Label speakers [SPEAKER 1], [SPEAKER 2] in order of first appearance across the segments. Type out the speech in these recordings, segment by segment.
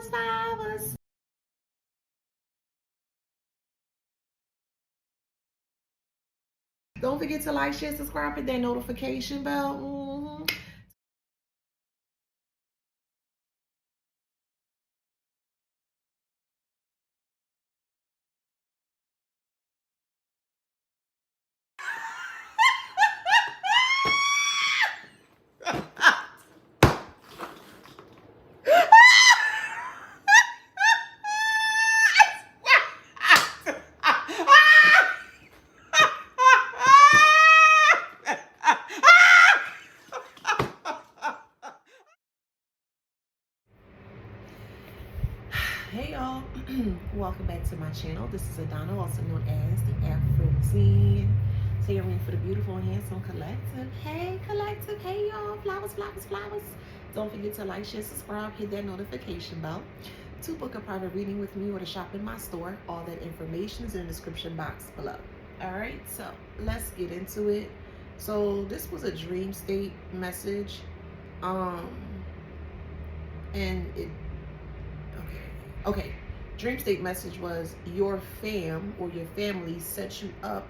[SPEAKER 1] flowers. Don't forget to like, share, subscribe, hit that notification bell. Hey y'all, welcome back to my channel. This is Adana, also known as TheAfrozen. So you're in for the beautiful and handsome collective. Hey collective, hey y'all, flowers, flowers, flowers. Don't forget to like, share, subscribe, hit that notification bell. To book a private reading with me or to shop in my store, all that information is in the description box below. All right, so let's get into it. So this was a dream state message, and it Okay, dream state message was your fam or your family set you up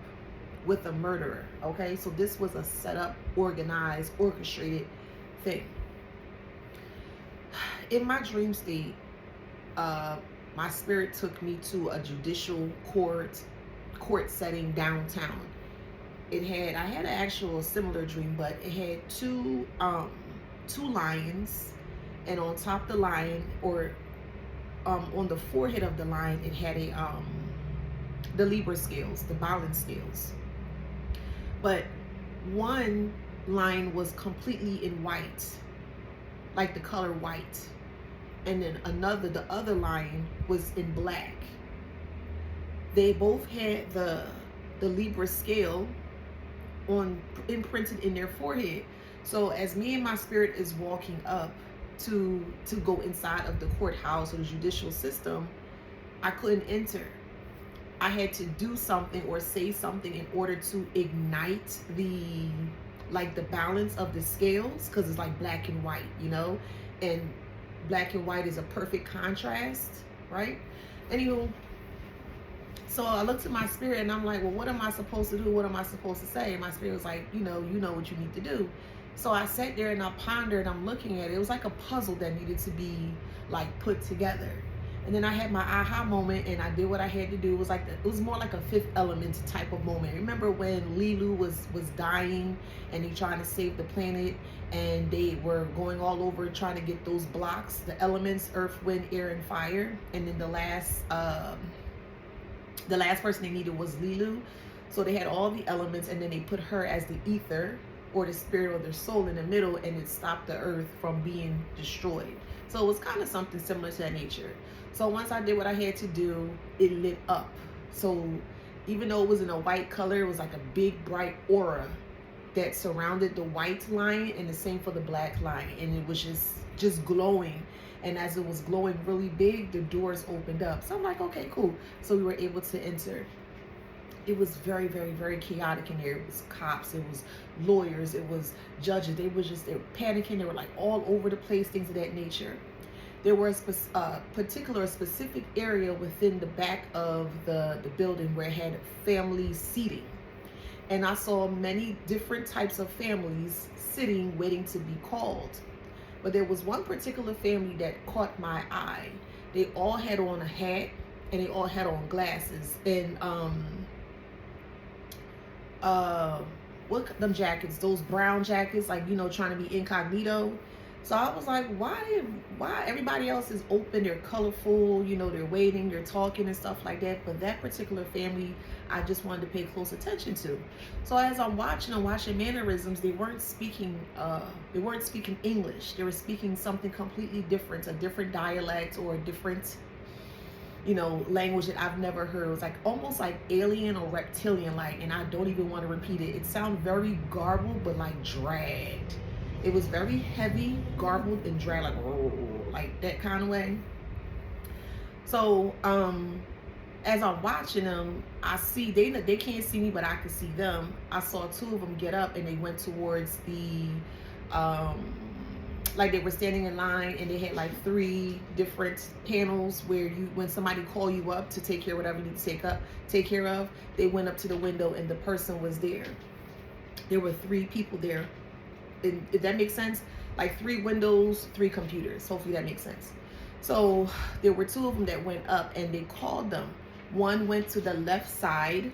[SPEAKER 1] with a murderer. Okay, so this was a set up, organized, orchestrated thing. In my dream state, my spirit took me to a judicial court setting downtown. I had an actual similar dream, but it had two lions, and on top of the lion, or on the forehead of the lion, it had the Libra scales, the balance scales. But one lion was completely in white, like the color white, and then the other lion was in black. They both had the Libra scale imprinted in their forehead. So as me and my spirit is walking up to go inside of the courthouse or the judicial system, I couldn't enter. I had to do something or say something in order to ignite the balance of the scales, because it's like black and white, and black and white is a perfect contrast, right? Anywho, so I looked at my spirit and I'm like, well, what am I supposed to do? What am I supposed to say? And my spirit was like, you know what you need to do. So I sat there and I pondered, I'm looking at it. It was like a puzzle that needed to be put together. And then I had my aha moment and I did what I had to do. It was more like a Fifth Element type of moment. Remember when Lilu was dying and they trying to save the planet, and they were going all over trying to get those blocks, the elements, earth, wind, air, and fire. And then the last person they needed was Lilu. So they had all the elements, and then they put her as the ether, or the spirit or their soul, in the middle, and it stopped the earth from being destroyed. So it was kind of something similar to that nature. So once I did what I had to do, it lit up. So even though it was in a white color, it was like a big bright aura that surrounded the white lion, and the same for the black lion, and it was just glowing. And as it was glowing really big, the doors opened up. So I'm like, okay, cool. So we were able to enter. It was very, very, very chaotic in there. It was cops, it was lawyers, it was judges. They were panicking. They were all over the place, things of that nature. There was a specific area within the back of the building where it had family seating. And I saw many different types of families sitting, waiting to be called. But there was one particular family that caught my eye. They all had on a hat, and they all had on glasses. And what them jackets, those brown jackets, trying to be incognito. So I was like, why everybody else is open, they're colorful, they're waiting, they're talking and stuff like that, but that particular family I just wanted to pay close attention to. So as I'm watching mannerisms, they weren't speaking English. They were speaking something completely different, a different dialect or a different language that I've never heard. It was almost like alien or reptilian, and I don't even want to repeat it. It sounded very garbled, but dragged. It was very heavy, garbled, and dragged, like that kind of way. So as I'm watching them, I see they can't see me, but I can see them. I saw two of them get up, and they went towards the like they were standing in line and they had like 3 different panels where when somebody call you up to take care of whatever you need to take care of, they went up to the window and the person was there. There were 3 people there. And if that makes sense, like 3 windows, 3 computers. Hopefully that makes sense. So there were 2 of them that went up and they called them. One went to the left side,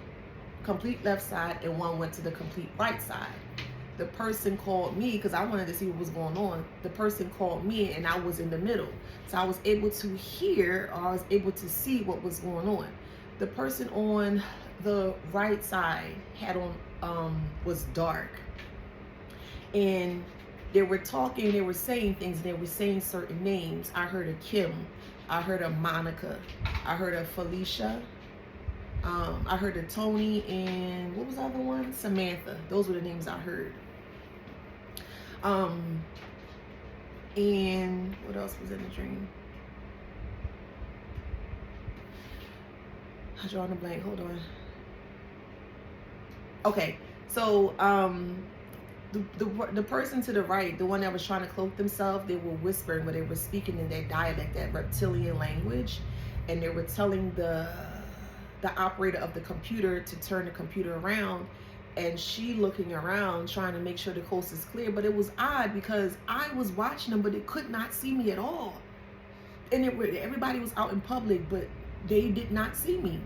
[SPEAKER 1] complete left side, and one went to the complete right side. The person called me because I wanted to see what was going on. The person called me and I was in the middle. So I was able to hear, or I was able to see what was going on. The person on the right side had on, was dark. And they were talking, they were saying things, they were saying certain names. I heard a Kim, I heard a Monica, I heard a Felicia, I heard a Tony, and what was the other one? Samantha. Those were the names I heard. And what else was in the dream? I draw on a blank, hold on. Okay, so the person to the right, the one that was trying to cloak themselves, they were whispering, but they were speaking in their dialect, that reptilian language, and they were telling the operator of the computer to turn the computer around, and she looking around trying to make sure the coast is clear. But it was odd because I was watching them, but they could not see me at all, and everybody was out in public, but they did not see me.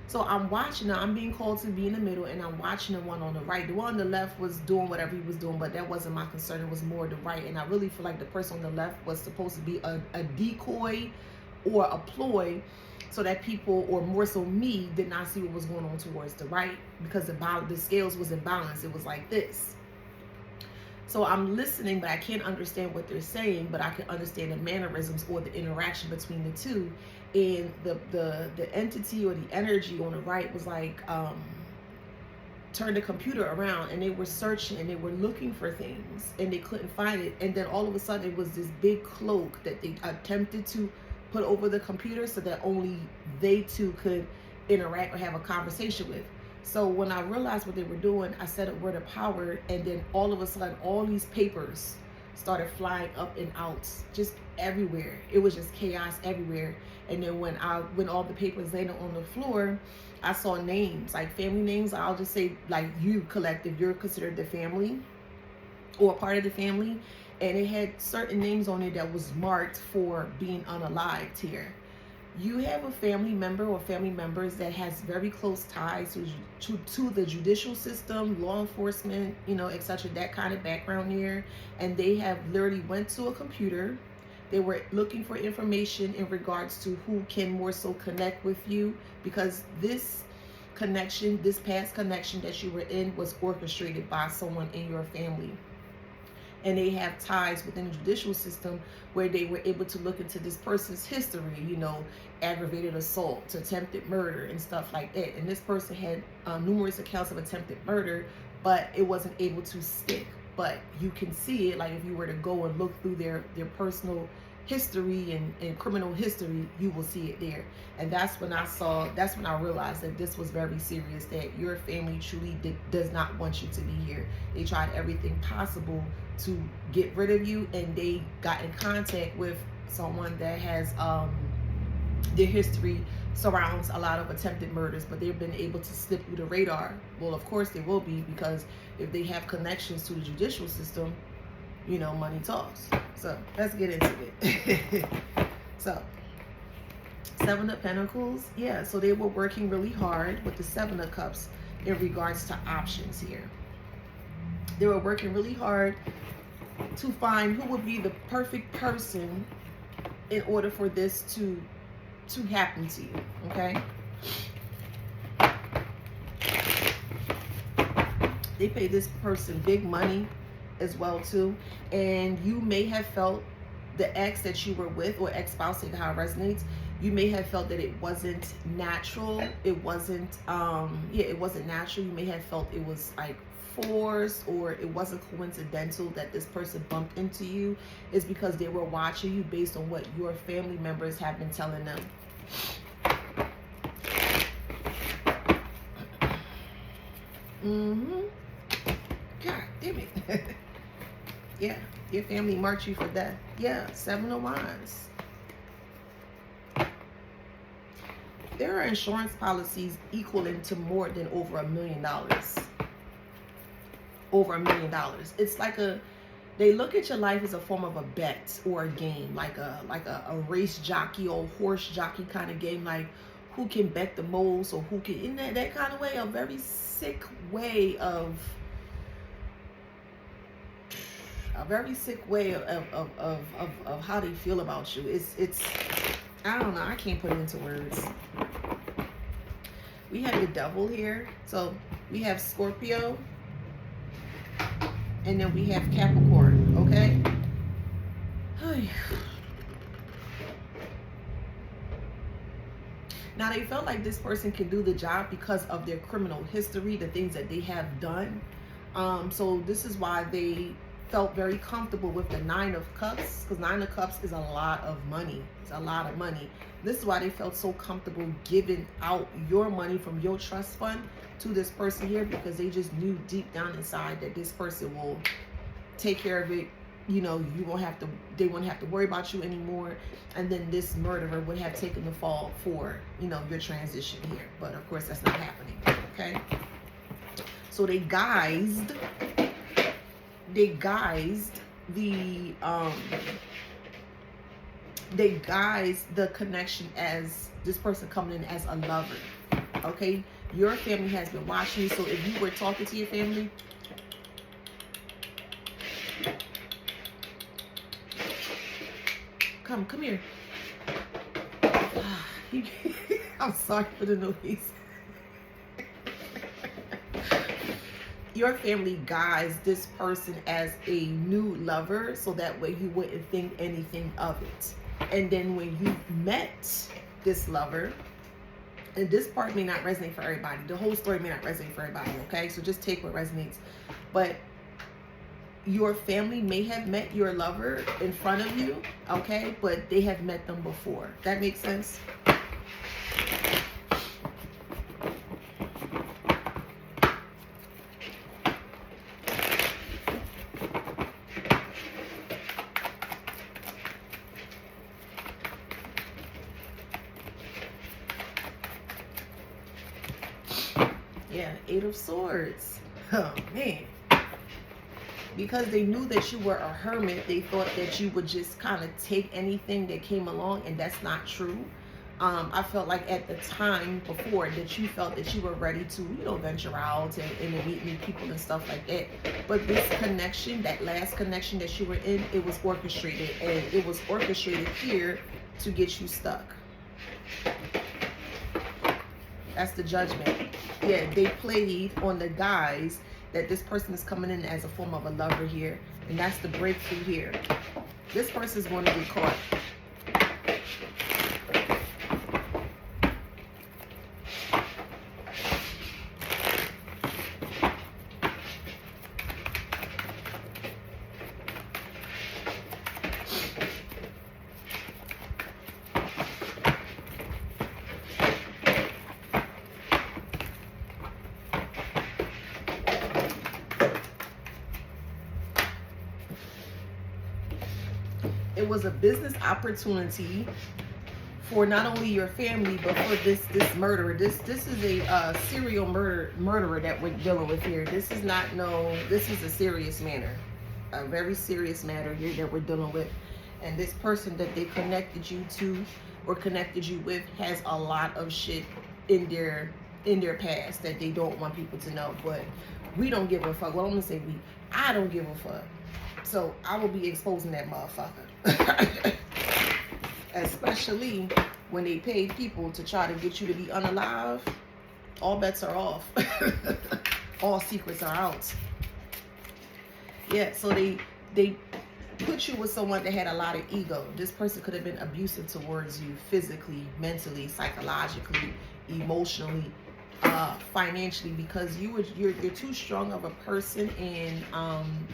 [SPEAKER 1] So I'm watching her. I'm being called to be in the middle, and I'm watching the one on the right. The one on the left was doing whatever he was doing, but that wasn't my concern. It was more the right. And I really feel like the person on the left was supposed to be a decoy or a ploy, so that people, or more so me, did not see what was going on towards the right, because the scales was imbalanced. It was like this. So I'm listening, but I can't understand what they're saying, but I can understand the mannerisms or the interaction between the two. And the entity or the energy on the right was like, turn the computer around, and they were searching and they were looking for things and they couldn't find it. And then all of a sudden it was this big cloak that they attempted to put over the computer so that only they two could interact or have a conversation with. So when I realized what they were doing, I said a word of power, and then all of a sudden all these papers started flying up and out, just everywhere. It was just chaos everywhere. And then when all the papers landed on the floor, I saw names, like family names. I'll just say, like, you collective, you're considered the family or part of the family, and it had certain names on it that was marked for being unalived here. You have a family member or family members that has very close ties to the judicial system, law enforcement, etc., that kind of background here, and they have literally went to a computer. They were looking for information in regards to who can more so connect with you, because this connection, this past connection that you were in, was orchestrated by someone in your family. And they have ties within the judicial system where they were able to look into this person's history, aggravated assault, attempted murder, and stuff like that. And this person had numerous accounts of attempted murder, but it wasn't able to stick. But you can see it, like if you were to go and look through their personal history and criminal history, you will see it there. And that's when I realized that this was very serious, that your family truly does not want you to be here. They tried everything possible to get rid of you, and they got in contact with someone that has their history surrounds a lot of attempted murders, but they've been able to slip through the radar. Well, of course they will be, because if they have connections to the judicial system, money talks. So let's get into it. So 7 of Pentacles, yeah, so they were working really hard with the 7 of Cups in regards to options here. They were working really hard to find who would be the perfect person in order for this to happen to you, okay? They pay this person big money as well too, and you may have felt the ex that you were with, or ex-spouse, how it resonates, you may have felt that it wasn't natural. It wasn't it wasn't natural. You may have felt it was like forced, or it wasn't coincidental that this person bumped into you. Is because they were watching you based on what your family members have been telling them. God damn it. Yeah, your family marked you for death. Yeah, 7 of Wands. There are insurance policies equaling to more than over $1 million. Over $1 million. It's like they look at your life as a form of a bet or a game, like a race jockey or horse jockey kind of game, like who can bet the most, or who can, in that kind of way, a very sick way of how they feel about you. It's I don't know, I can't put it into words. We have the devil here. So we have Scorpio, and then we have Capricorn, okay? Now, they felt like this person can do the job because of their criminal history, the things that they have done. So this is why they felt very comfortable with the 9 of Cups, because 9 of Cups is a lot of money. It's a lot of money. This is why they felt so comfortable giving out your money from your trust fund to this person here, because they just knew deep down inside that this person will take care of it. You know, they won't have to worry about you anymore. And then this murderer would have taken the fall for, you know, your transition here. But of course, that's not happening. Okay. So they guised the connection as this person coming in as a lover. Okay. Your family has been watching you. So if you were talking to your family, come here. I'm sorry for the noise. Your family guides this person as a new lover, so that way you wouldn't think anything of it. And then when you met this lover, and this part may not resonate for everybody, the whole story may not resonate for everybody, okay? So just take what resonates. But your family may have met your lover in front of you, okay? But they have met them before. That makes sense? Yeah, 8 of Swords. Oh, man. Because they knew that you were a hermit, they thought that you would just kind of take anything that came along, and that's not true. I felt like at the time before that you felt that you were ready to, you know, venture out and meet new people and stuff like that. But this connection, that last connection that you were in, it was orchestrated, and it was orchestrated here to get you stuck. That's the Judgment. Yeah, they played on the guise that this person is coming in as a form of a lover here, and that's the breakthrough here. This person is going to get caught. It was a business opportunity for not only your family, but for this murderer. This is a serial murderer that we're dealing with here. This is a serious matter, a very serious matter here that we're dealing with. And this person that they connected you to or connected you with has a lot of shit in their past that they don't want people to know. But we don't give a fuck. Well, I'm gonna say I don't give a fuck. So I will be exposing that motherfucker. Especially when they paid people to try to get you to be unalive. All bets are off. All secrets are out. Yeah, so they put you with someone that had a lot of ego. This person could have been abusive towards you physically, mentally, psychologically, emotionally, financially, because you're too strong of a person, and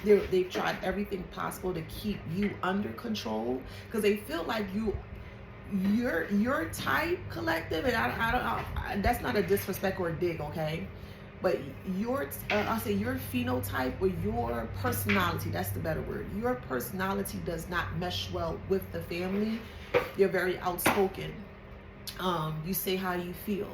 [SPEAKER 1] they've tried everything possible to keep you under control, because they feel like you're type collective, and I don't that's not a disrespect or a dig, okay? But your, I'll say your phenotype or your personality, that's the better word. Your personality does not mesh well with the family. You're very outspoken. You say how you feel.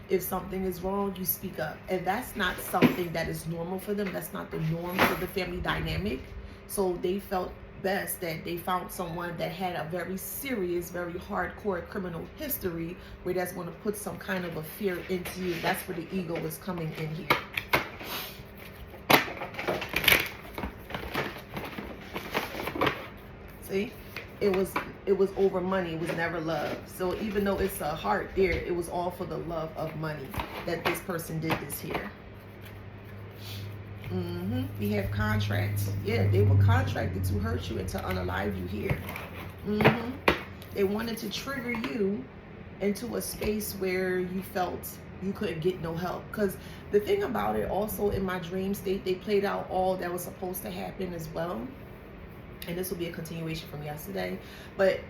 [SPEAKER 1] If something is wrong, you speak up. And that's not something that is normal for them. That's not the norm for the family dynamic. So they felt best that they found someone that had a very serious, very hardcore criminal history, where that's going to put some kind of a fear into you. That's where the ego is coming in here. See? It was over money. It was never love. So even though it's a heart there, it was all for the love of money that this person did this here. We have contracts. Yeah, they were contracted to hurt you and to unalive you here. They wanted to trigger you into a space where you felt you couldn't get no help. Because the thing about it, also in my dream state, they played out all that was supposed to happen as well. And this will be a continuation from yesterday. But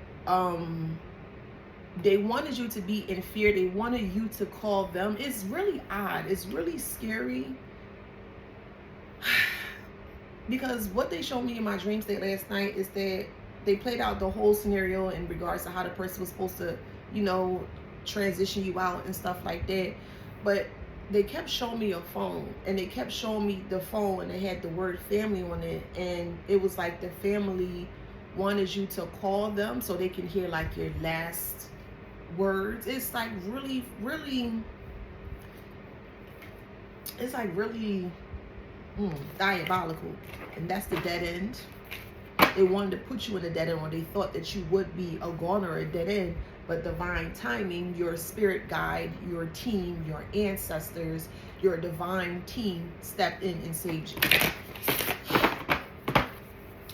[SPEAKER 1] they wanted you to be in fear. They wanted you to call them. It's really odd. It's really scary. Because what they showed me in my dream state last night is that they played out the whole scenario in regards to how the person was supposed to, you know, transition you out and stuff like that. But they kept showing me a phone, and they kept showing me the phone, and it had the word family on it, and it was like the family wanted you to call them so they can hear like your last words. It's like really, really, it's like really diabolical. And that's the dead end. They wanted to put you in a dead end, or they thought that you would be a goner or a dead end. But divine timing, your spirit guide, your team, your ancestors, your divine team stepped in and saved you.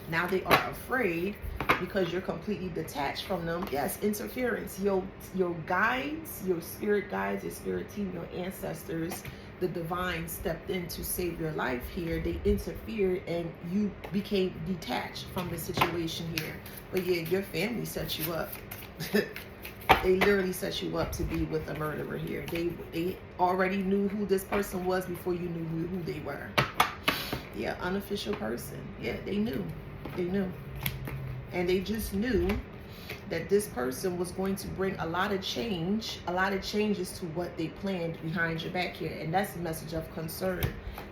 [SPEAKER 1] Now they are afraid because you're completely detached from them. Yes, interference. Your guides, your spirit guides, your spirit team, your ancestors, the divine stepped in to save your life here. They interfered and you became detached from the situation here. But yeah, your family set you up. They literally set you up to be with a murderer here. They already knew who this person was before you knew who they were. Yeah, unofficial person. Yeah, they knew. They knew. And they just knew that this person was going to bring a lot of changes to what they planned behind your back here. And that's a message of concern.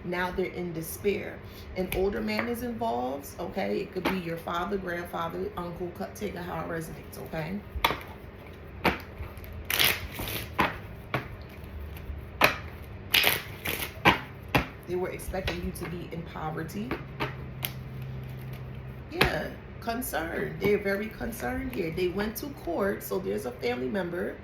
[SPEAKER 1] Now they're in despair. An older man is involved, okay? It could be your father, grandfather, uncle, take it how it resonates, okay? They were expecting you to be in poverty. Yeah, concerned. They're very concerned here. They went to court, so there's a family member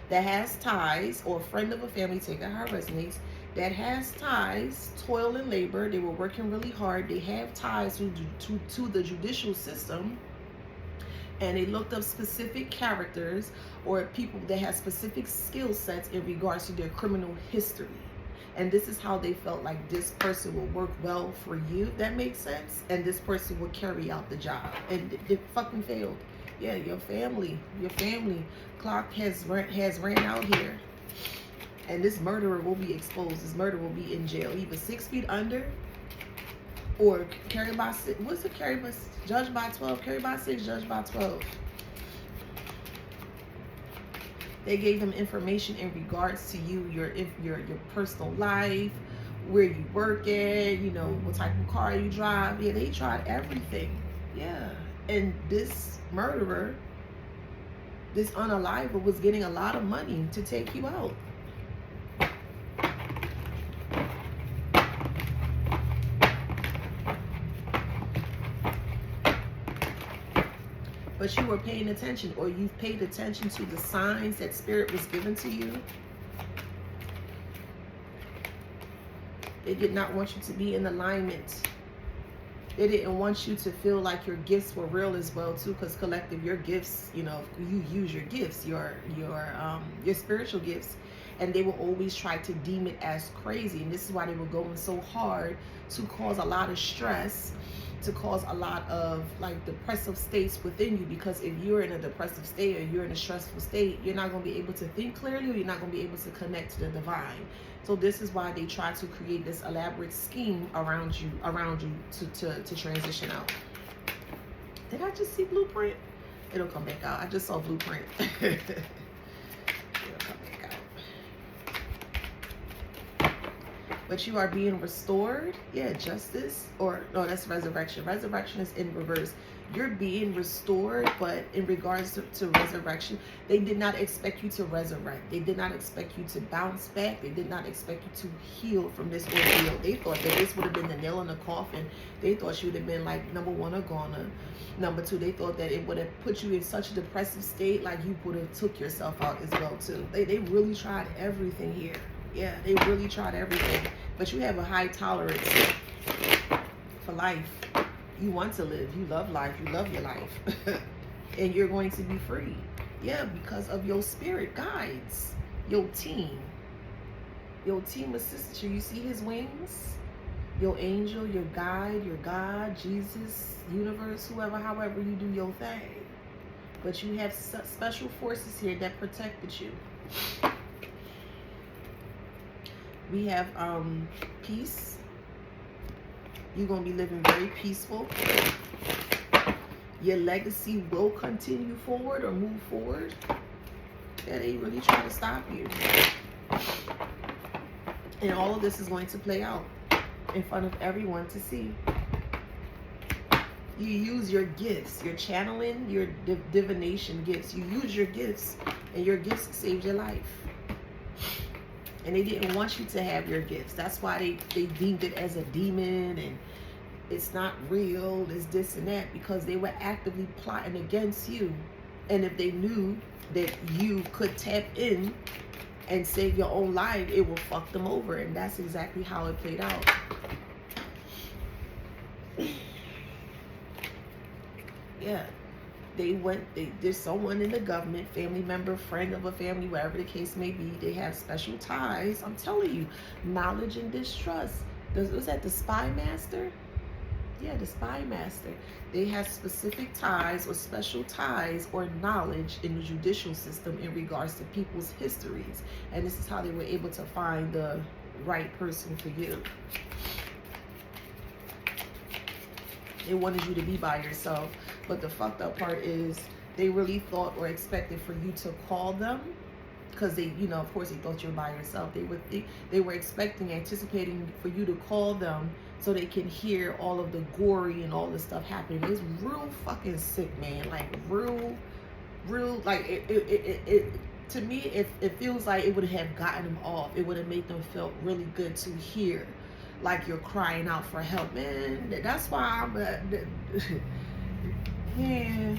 [SPEAKER 1] that has ties, or a friend of a family, take it how it resonates, that has ties, toil and labor. They were working really hard. They have ties to the judicial system. And they looked up specific characters or people that have specific skill sets in regards to their criminal history. And this is how they felt like this person will work well for you, if that makes sense. And this person will carry out the job. And it fucking failed. Yeah, your family clock has ran out here. And this murderer will be exposed. This murderer will be in jail, either 6 feet under, or carried by 6. What's it carried by? Judged by 12. Carried by 6. Judged by 12. They gave them information in regards to you, your personal life, where you work at, you know, what type of car you drive. Yeah, they tried everything. Yeah. And this murderer, this unaliver, was getting a lot of money to take you out. But you were paying attention, or you've paid attention to the signs that spirit was given to you. They did not want you to be in alignment. They didn't want you to feel like your gifts were real as well too, because collective, your gifts, you know, you use your gifts, your spiritual gifts, and they will always try to deem it as crazy. And this is why they were going so hard to cause a lot of stress to cause a lot of like depressive states within you, because if you're in a depressive state or you're in a stressful state, you're not going to be able to think clearly, or you're not going to be able to connect to the divine. So this is why they try to create this elaborate scheme around you to transition out. Did I just see blueprint? It'll come back out. I just saw blueprint. It'll come back out. But you are being restored. Yeah, justice. Or no, that's resurrection. Resurrection is in reverse. You're being restored, but in regards to resurrection, they did not expect you to resurrect. They did not expect you to bounce back. They did not expect you to heal from this ordeal. They thought that this would have been the nail in the coffin. They thought you would have been like, number one, a goner. Number two, they thought that it would have put you in such a depressive state, like you would have took yourself out as well too. They really tried everything here. Yeah, they really tried everything. But you have a high tolerance for life. You want to live, you love life, you love your life. And you're going to be free. Yeah, because of your spirit guides, your team. Your team assists you. You see his wings? Your angel, your guide, your God, Jesus, universe, whoever, however you do your thing. But you have special forces here that protected you. We have peace. You're going to be living very peaceful. Your legacy will continue forward or move forward. Yeah, they really try to stop you. And all of this is going to play out in front of everyone to see. You use your gifts, your channeling, your divination gifts. You use your gifts, and your gifts saved your life. And they didn't want you to have your gifts. That's why they deemed it as a demon, and it's not real, it's this and that, because they were actively plotting against you. And if they knew that you could tap in and save your own life, it will fuck them over. And that's exactly how it played out. Yeah. There's someone in the government, family member, friend of a family, wherever the case may be, they have special ties. I'm telling you, knowledge and distrust. Was that the spy master? Yeah, the spy master. They have specific ties or special ties or knowledge in the judicial system in regards to people's histories. And this is how they were able to find the right person for you. They wanted you to be by yourself. But the fucked up part is they really thought or expected for you to call them, because they, you know, of course they thought you were by yourself. They were expecting, anticipating for you to call them so they can hear all of the gory and all this stuff happening. It's real fucking sick, man. Like real, like it to me, it feels like it would have gotten them off. It would have made them feel really good to hear, like you're crying out for help, man. That's why I'm yeah.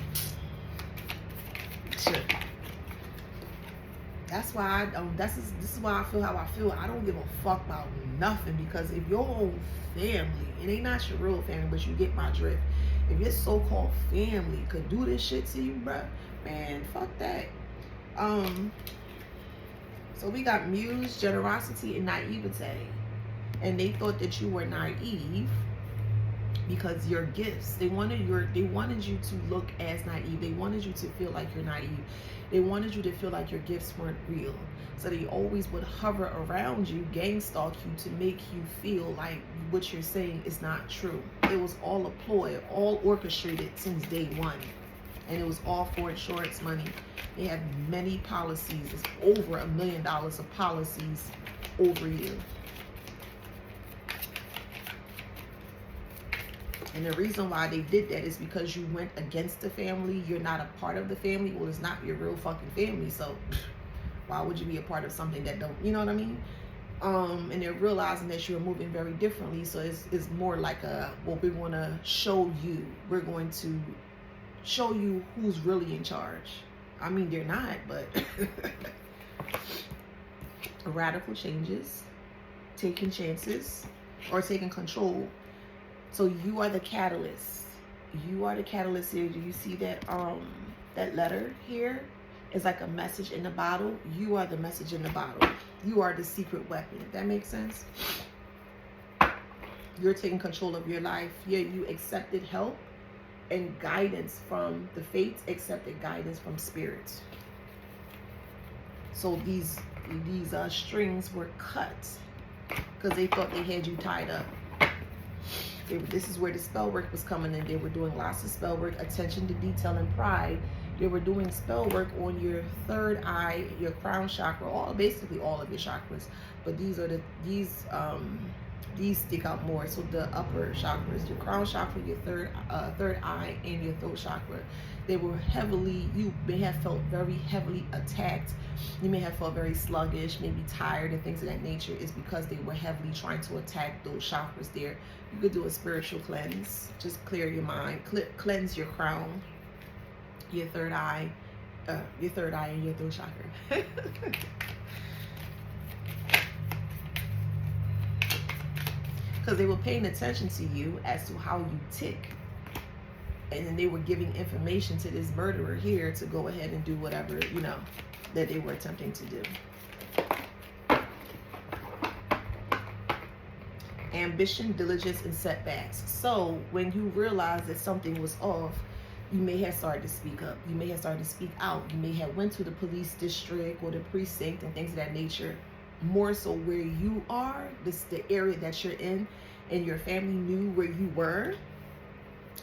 [SPEAKER 1] That's why this is why I feel how I feel. I don't give a fuck about nothing, because if your own family, it ain't not your real family, but you get my drift. If your so-called family could do this shit to you, bruh, man, fuck that. So we got muse, generosity, and naivete. And they thought that you were naive because your gifts, they wanted you to look as naive. They wanted you to feel like you're naive. They wanted you to feel like your gifts weren't real. So they always would hover around you, gang stalk you, to make you feel like what you're saying is not true. It was all a ploy, all orchestrated since day one. And it was all for insurance money. They have many policies. It's over $1 million of policies over you. And the reason why they did that is because you went against the family. You're not a part of the family. Well, it's not your real fucking family. So why would you be a part of something that don't, you know what I mean? And they're realizing that you're moving very differently. So it's more like a, well, we want to show you. We're going to show you who's really in charge. I mean, they're not, but radical changes, taking chances, or taking control. So you are the catalyst. You are the catalyst here. Do you see that that letter here? It's like a message in the bottle. You are the message in the bottle. You are the secret weapon. If that makes sense. You're taking control of your life. Yeah, you accepted help and guidance from the fates, accepted guidance from spirits. So these strings were cut because they thought they had you tied up. This is where the spell work was coming in. They were doing lots of spell work, attention to detail and pride. They were doing spell work on your third eye, your crown chakra, basically all of your chakras. But these stick out more. So the upper chakras, your crown chakra, your third eye, and your throat chakra. They were you may have felt very heavily attacked. You may have felt very sluggish, maybe tired and things of that nature. Is because they were heavily trying to attack those chakras there. You could do a spiritual cleanse. Just clear your mind, cleanse your crown, your third eye and your throat chakra. Because they were paying attention to you as to how you tick. And then they were giving information to this murderer here to go ahead and do whatever, that they were attempting to do. Ambition, diligence, and setbacks. So when you realize that something was off, you may have started to speak up. You may have started to speak out. You may have went to the police district or the precinct and things of that nature. More so where you are, the area that you're in, and your family knew where you were.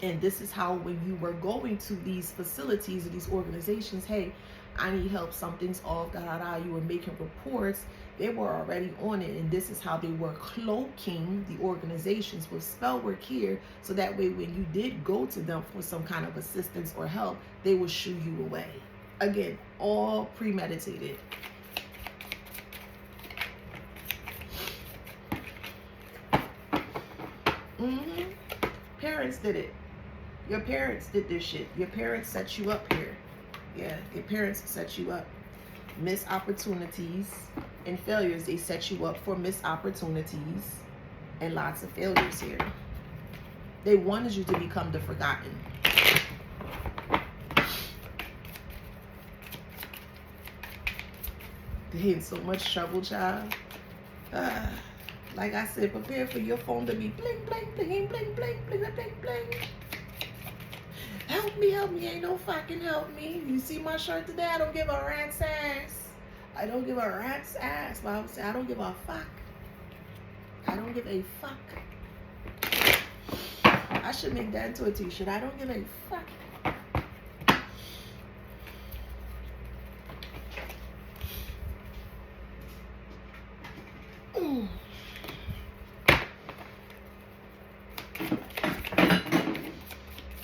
[SPEAKER 1] And this is how, when you were going to these facilities or these organizations, hey, I need help, something's off, you were making reports. They were already on it, and this is how they were cloaking the organizations with spell work here, so that way when you did go to them for some kind of assistance or help, they will shoo you away. Again, all premeditated. Parents did it. Your parents did this shit. Your parents set you up here. Yeah, your parents set you up. Missed opportunities and failures. They set you up for missed opportunities and lots of failures here. They wanted you to become the forgotten. They in so much trouble, child. Like I said, prepare for your phone to be bling, bling, bling, bling, bling, bling, bling, bling. Help me, ain't no fucking help me. You see my shirt today? I don't give a rat's ass. I don't give a rat's ass. But I would say I don't give a fuck. I don't give a fuck. I should make that into a t-shirt. I don't give a fuck.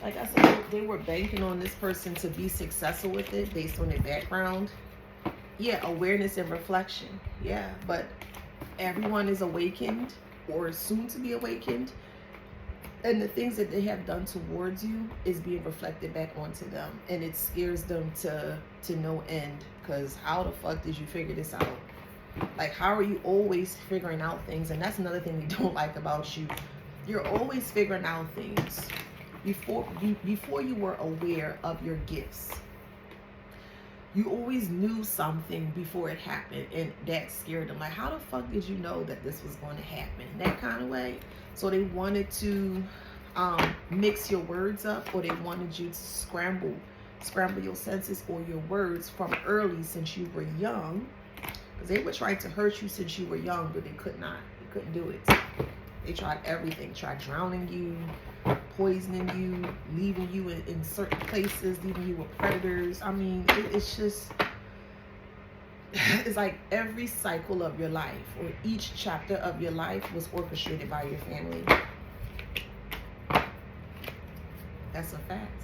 [SPEAKER 1] Like I said, they were banking on this person to be successful with it based on their background. Yeah, awareness and reflection. Yeah, but everyone is awakened or soon to be awakened. And the things that they have done towards you is being reflected back onto them. And it scares them to no end. Because how the fuck did you figure this out? Like, how are you always figuring out things? And that's another thing we don't like about you. You're always figuring out things. Before you were aware of your gifts, you always knew something before it happened, and that scared them. Like, how the fuck did you know that this was going to happen? That kind of way. So they wanted to mix your words up, or they wanted you to scramble your senses or your words from early, since you were young, because they were trying to hurt you since you were young, but they could not. They couldn't do it. They tried everything. Tried drowning you, poisoning you, leaving you in certain places, leaving you with predators. I mean, it's just, it's like every cycle of your life, or each chapter of your life, was orchestrated by your family. That's a fact.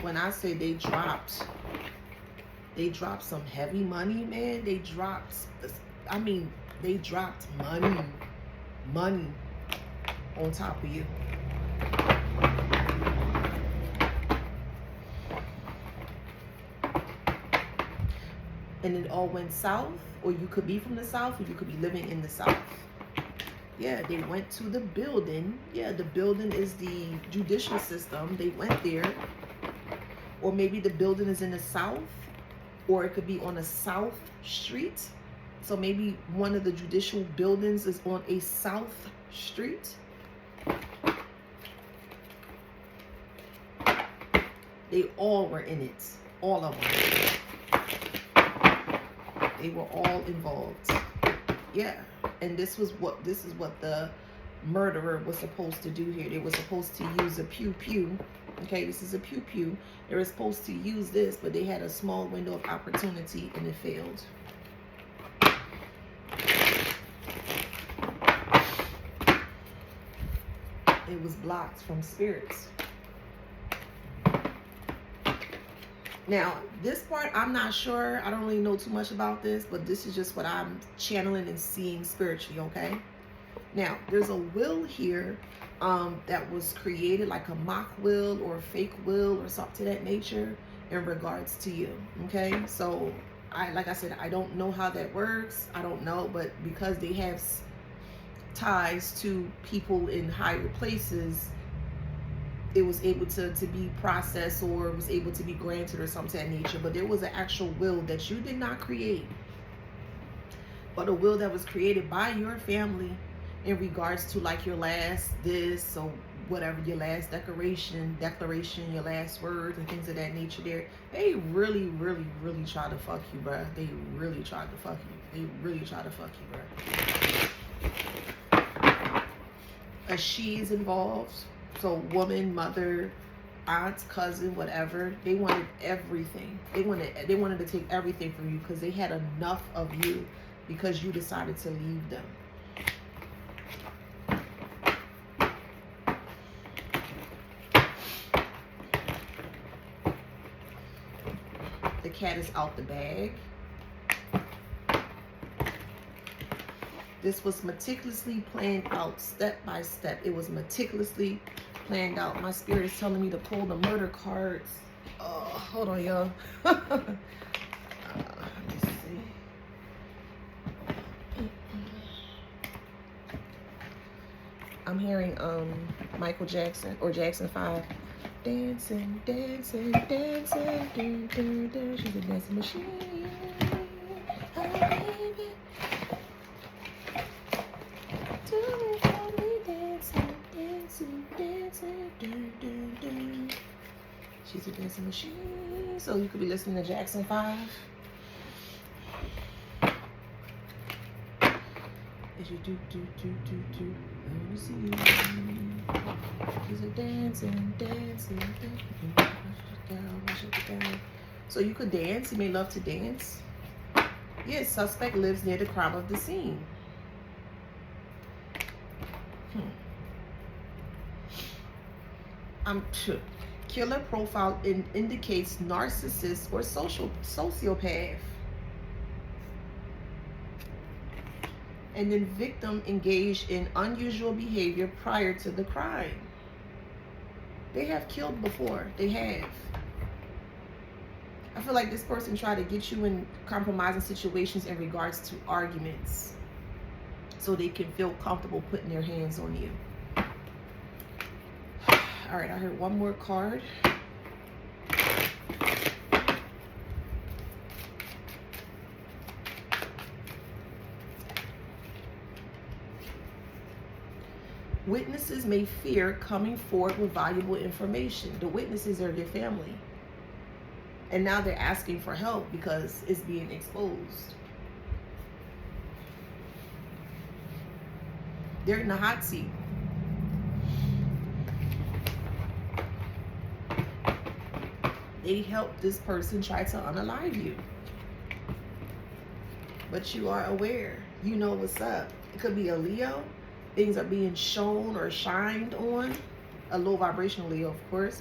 [SPEAKER 1] When I say they dropped some heavy money, man. They dropped money on top of you. And it all went south, or you could be from the south, or you could be living in the south. Yeah, they went to the building. Yeah, the building is the judicial system. They went there. or maybe the building is in the south, or it could be on a south street. So maybe one of the judicial buildings is on a south street. They all were in it, all of them. They were all involved. Yeah, and this is what the murderer was supposed to do here. They were supposed to use a pew. Okay, this is a pew. They were supposed to use this, but they had a small window of opportunity and it failed. It was blocked from spirits. Now, this part, I'm not sure. I don't really know too much about this, but this is just what I'm channeling and seeing spiritually, okay? Now, there's a will here that was created, like a mock will or a fake will or something to that nature in regards to you, okay? So, like I said, I don't know how that works. I don't know, but because they have ties to people in higher places, it was able to be processed or was able to be granted or something of that nature. But there was an actual will that you did not create, but a will that was created by your family in regards to like your last this or whatever, your last declaration, your last words and things of that nature there. They really tried to fuck you, bruh. They really tried to fuck you. They really tried to fuck you, bruh. A she is involved. So woman, mother, aunt, cousin, whatever, they wanted everything. They wanted to take everything from you because they had enough of you because you decided to leave them. The cat is out the bag. This was meticulously planned out, step by step. It was meticulously planned out. My spirit is telling me to pull the murder cards. Oh, hold on, y'all. Let me see. I'm hearing Michael Jackson or Jackson 5. Dancing, dancing, dancing, dun, dun, dun. She's a dancing machine. Oh, baby. She's a dancing machine. So you could be listening to Jackson 5. As you do. Let me see. She's a dancing. So you could dance. You may love to dance. Yes, suspect lives near the crime of the scene. Killer profile indicates narcissist or sociopath. And then victim engaged in unusual behavior prior to the crime. They have killed before. They have. I feel like this person tried to get you in compromising situations in regards to arguments so they can feel comfortable putting their hands on you. All right, I heard one more card. Witnesses may fear coming forward with valuable information. The witnesses are their family. And now they're asking for help because it's being exposed. They're in the hot seat. They helped this person try to unalive you. But you are aware. You know what's up. It could be a Leo. Things are being shown or shined on. A low vibrational Leo, of course.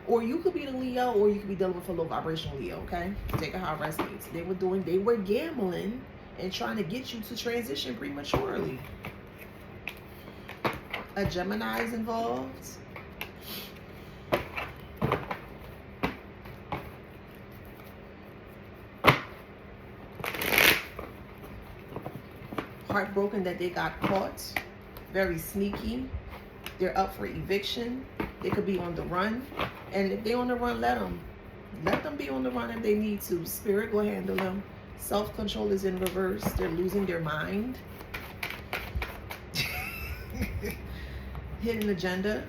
[SPEAKER 1] Or you could be the Leo, or you could be dealing with a low vibrational Leo, okay? Take it how it resonates. They were gambling and trying to get you to transition prematurely. A Gemini is involved. Heartbroken that they got caught. Very sneaky. They're up for eviction. They could be on the run. And if they're on the run, let them. Let them be on the run if they need to. Spirit will handle them. Self-control is in reverse. They're losing their mind. Hidden agenda.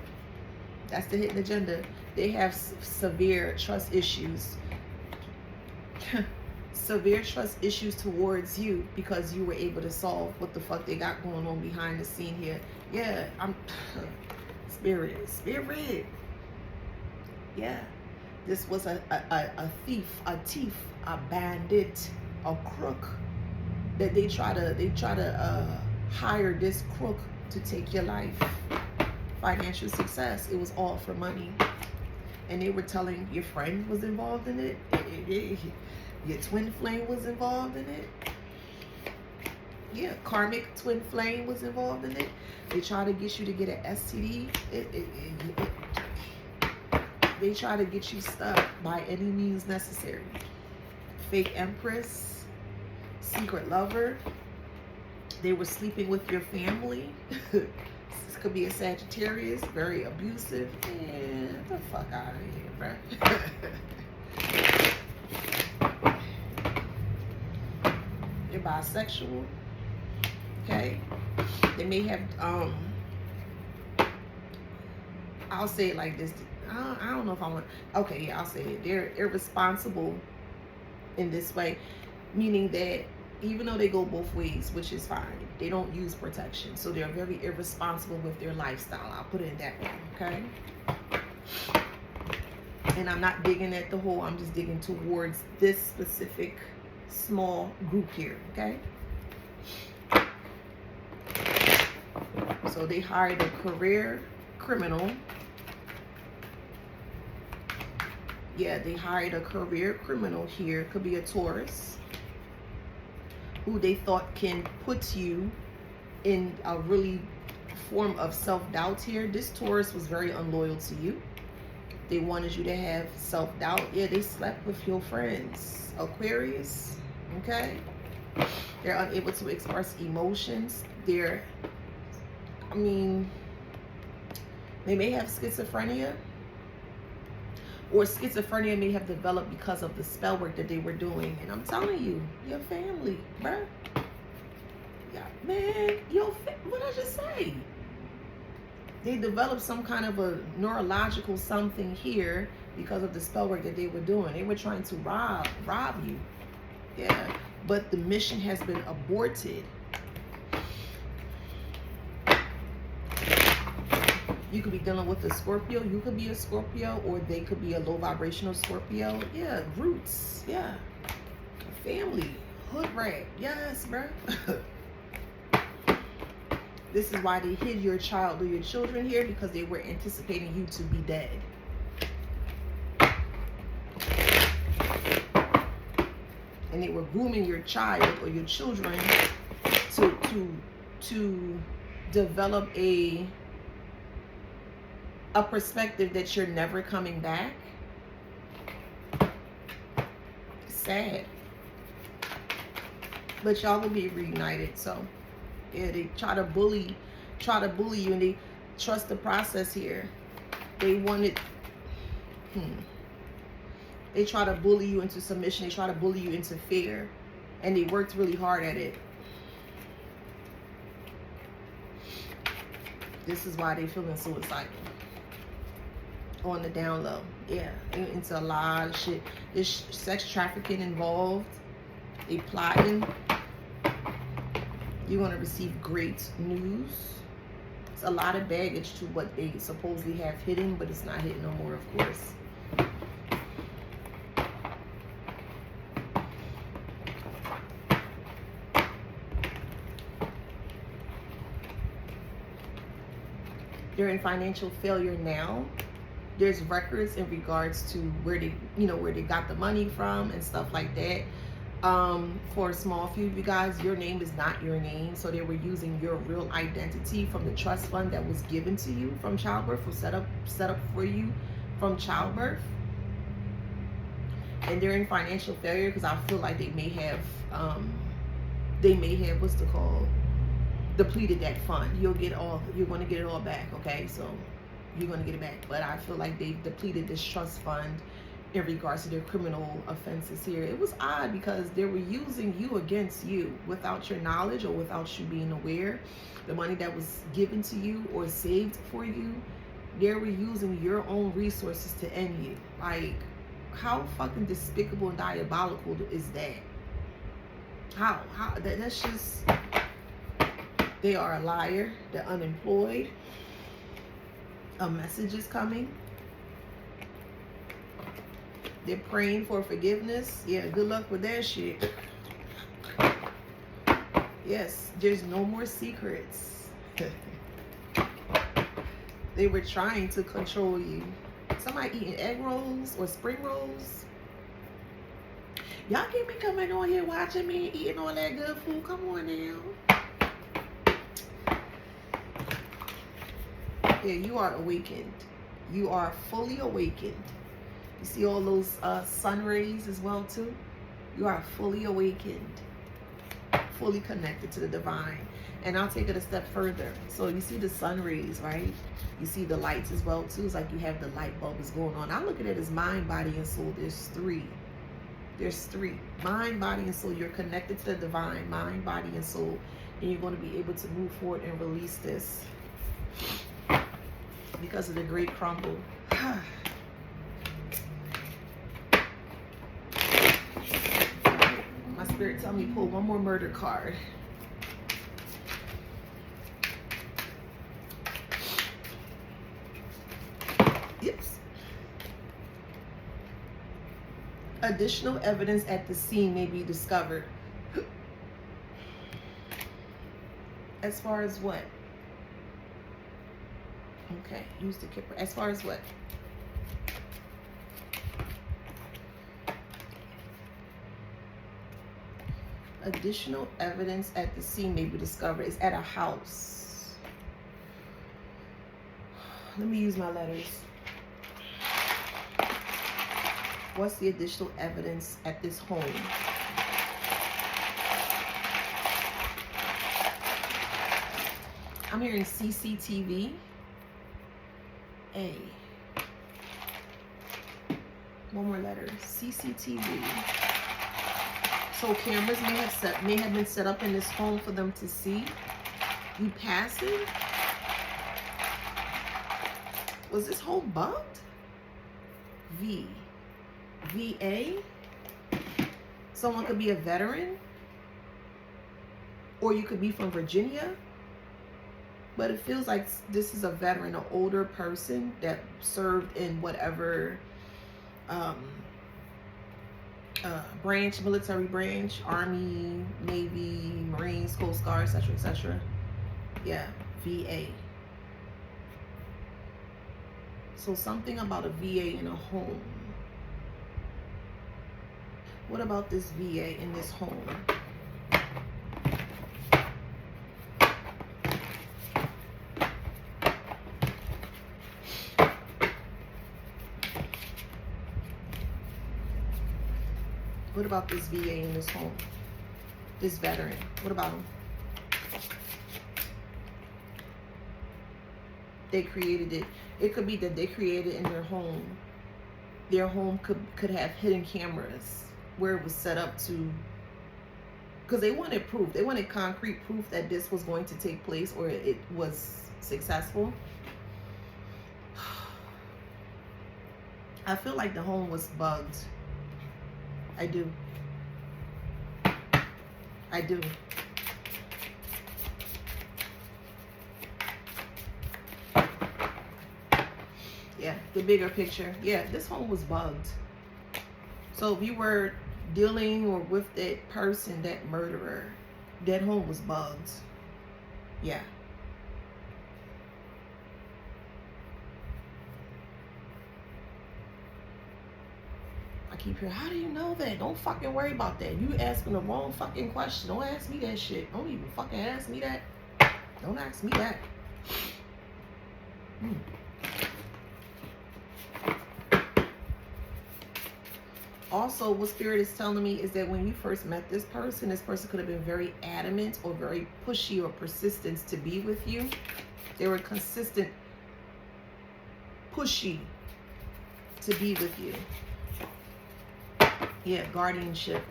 [SPEAKER 1] That's the hidden agenda. They have severe trust issues. Severe trust issues towards you because you were able to solve what the fuck they got going on behind the scene here. Yeah, I'm spirit. Yeah, this was a thief, a bandit, a crook. That they try to hire this crook to take your life. Financial success. It was all for money, and they were telling your friend was involved in it. Your twin flame was involved in it. Yeah, karmic twin flame was involved in it. They try to get you to get an STD. They try to get you stuck by any means necessary. Fake empress, secret lover. They were sleeping with your family. This could be a Sagittarius, very abusive. Man, get the fuck out of here, bro. They're bisexual. Okay. They may have I'll say it like this. I don't know if I want. Okay, yeah, I'll say it. They're irresponsible in this way, meaning that even though they go both ways, which is fine, they don't use protection. So they're very irresponsible with their lifestyle. I'll put it in that way, okay? And I'm not digging at the whole. I'm just digging towards this specific small group here, okay? So they hired a career criminal. Yeah, they hired a career criminal here. Could be a Taurus, who they thought can put you in a really form of self-doubt here. This Taurus was very unloyal to you. They wanted you to have self-doubt. Yeah, they slept with your friends. Aquarius, okay? They're unable to express emotions. They may have schizophrenia. Or schizophrenia may have developed because of the spell work that they were doing. And I'm telling you, your family, bruh. Yeah, man, what did I just say? They developed some kind of a neurological something here because of the spell work that they were doing. They were trying to rob you. Yeah, but the mission has been aborted. You could be dealing with a Scorpio. You could be a Scorpio, or they could be a low vibrational Scorpio. Yeah, roots. Yeah, family, hood rat. Yes, bro. This is why they hid your child or your children here, because they were anticipating you to be dead. And they were grooming your child or your children to develop a perspective that you're never coming back. Sad. But y'all will be reunited. So yeah, they try to bully you, and they trust the process here. They wanted they try to bully you into submission. They try to bully you into fear, and they worked really hard at it. This is why they feeling suicidal. On the down low. Yeah, into a lot of shit. There's sex trafficking involved. They plotting. You're going to receive great news. It's a lot of baggage to what they supposedly have hidden, but it's not hidden no more, of course. They're in financial failure now. There's records in regards to where they got the money from and stuff like that. For a small few of you guys, your name is not your name. So they were using your real identity from the trust fund that was given to you from childbirth, or set up for you from childbirth. And they're in financial failure because I feel like they may have what's it called, depleted that fund. You're going to get it all back, okay? So you're going to get it back. But I feel like they've depleted this trust fund, in regards to their criminal offenses here. It was odd because they were using you against you without your knowledge or without you being aware. The money that was given to you or saved for you, they were using your own resources to end you. Like, how fucking despicable and diabolical is that? How that's just, they are a liar, they're unemployed, a message is coming, they're praying for forgiveness. Yeah, good luck with that shit. Yes, there's no more secrets. They were trying to control you. Somebody eating egg rolls or spring rolls. Y'all keep me coming on here watching me eating all that good food. Come on now. Yeah, you are awakened. You are fully awakened. You see all those sun rays as well too? You are fully awakened, fully connected to the divine. And I'll take it a step further. So you see the sun rays, right? You see the lights as well too. It's like you have the light bulbs going on. I look at it as mind, body, and soul. There's three. There's three. Mind, body, and soul. You're connected to the divine, mind, body, and soul. And you're going to be able to move forward and release this because of the great crumble. My spirit tell me pull one more murder card. Yes. Additional evidence at the scene may be discovered. As far as what? Okay, use the kipper. As far as what? Additional evidence at the scene may be discovered. It's at a house. Let me use my letters. What's the additional evidence at this home? I'm hearing CCTV. A. One more letter. CCTV. So cameras may have been set up in this home for them to see you passing. Was this home bugged? VA. Someone could be a veteran, or you could be from Virginia. But it feels like this is a veteran, an older person that served in whatever branch, military branch, Army, Navy, Marines, Coast Guard, etc., etc. Yeah, VA. So something about a VA in a home. What about this VA in this home? What about this VA in this home? This veteran, what about him? They created it. It could be that they created in their home. Their home could have hidden cameras where it was set up to, because they wanted proof. They wanted concrete proof that this was going to take place or it was successful. I feel like the home was bugged. I do. I do. Yeah, the bigger picture. Yeah, this home was bugged. So if you were dealing or with that person, that murderer, that home was bugged. Yeah. I keep hearing, how do you know that? Don't fucking worry about that. You asking the wrong fucking question. Don't ask me that shit. Don't even fucking ask me that. Don't ask me that. Also, what Spirit is telling me is that when you first met this person could have been very adamant or very pushy or persistent to be with you. They were consistent, pushy to be with you. Yeah, guardianship.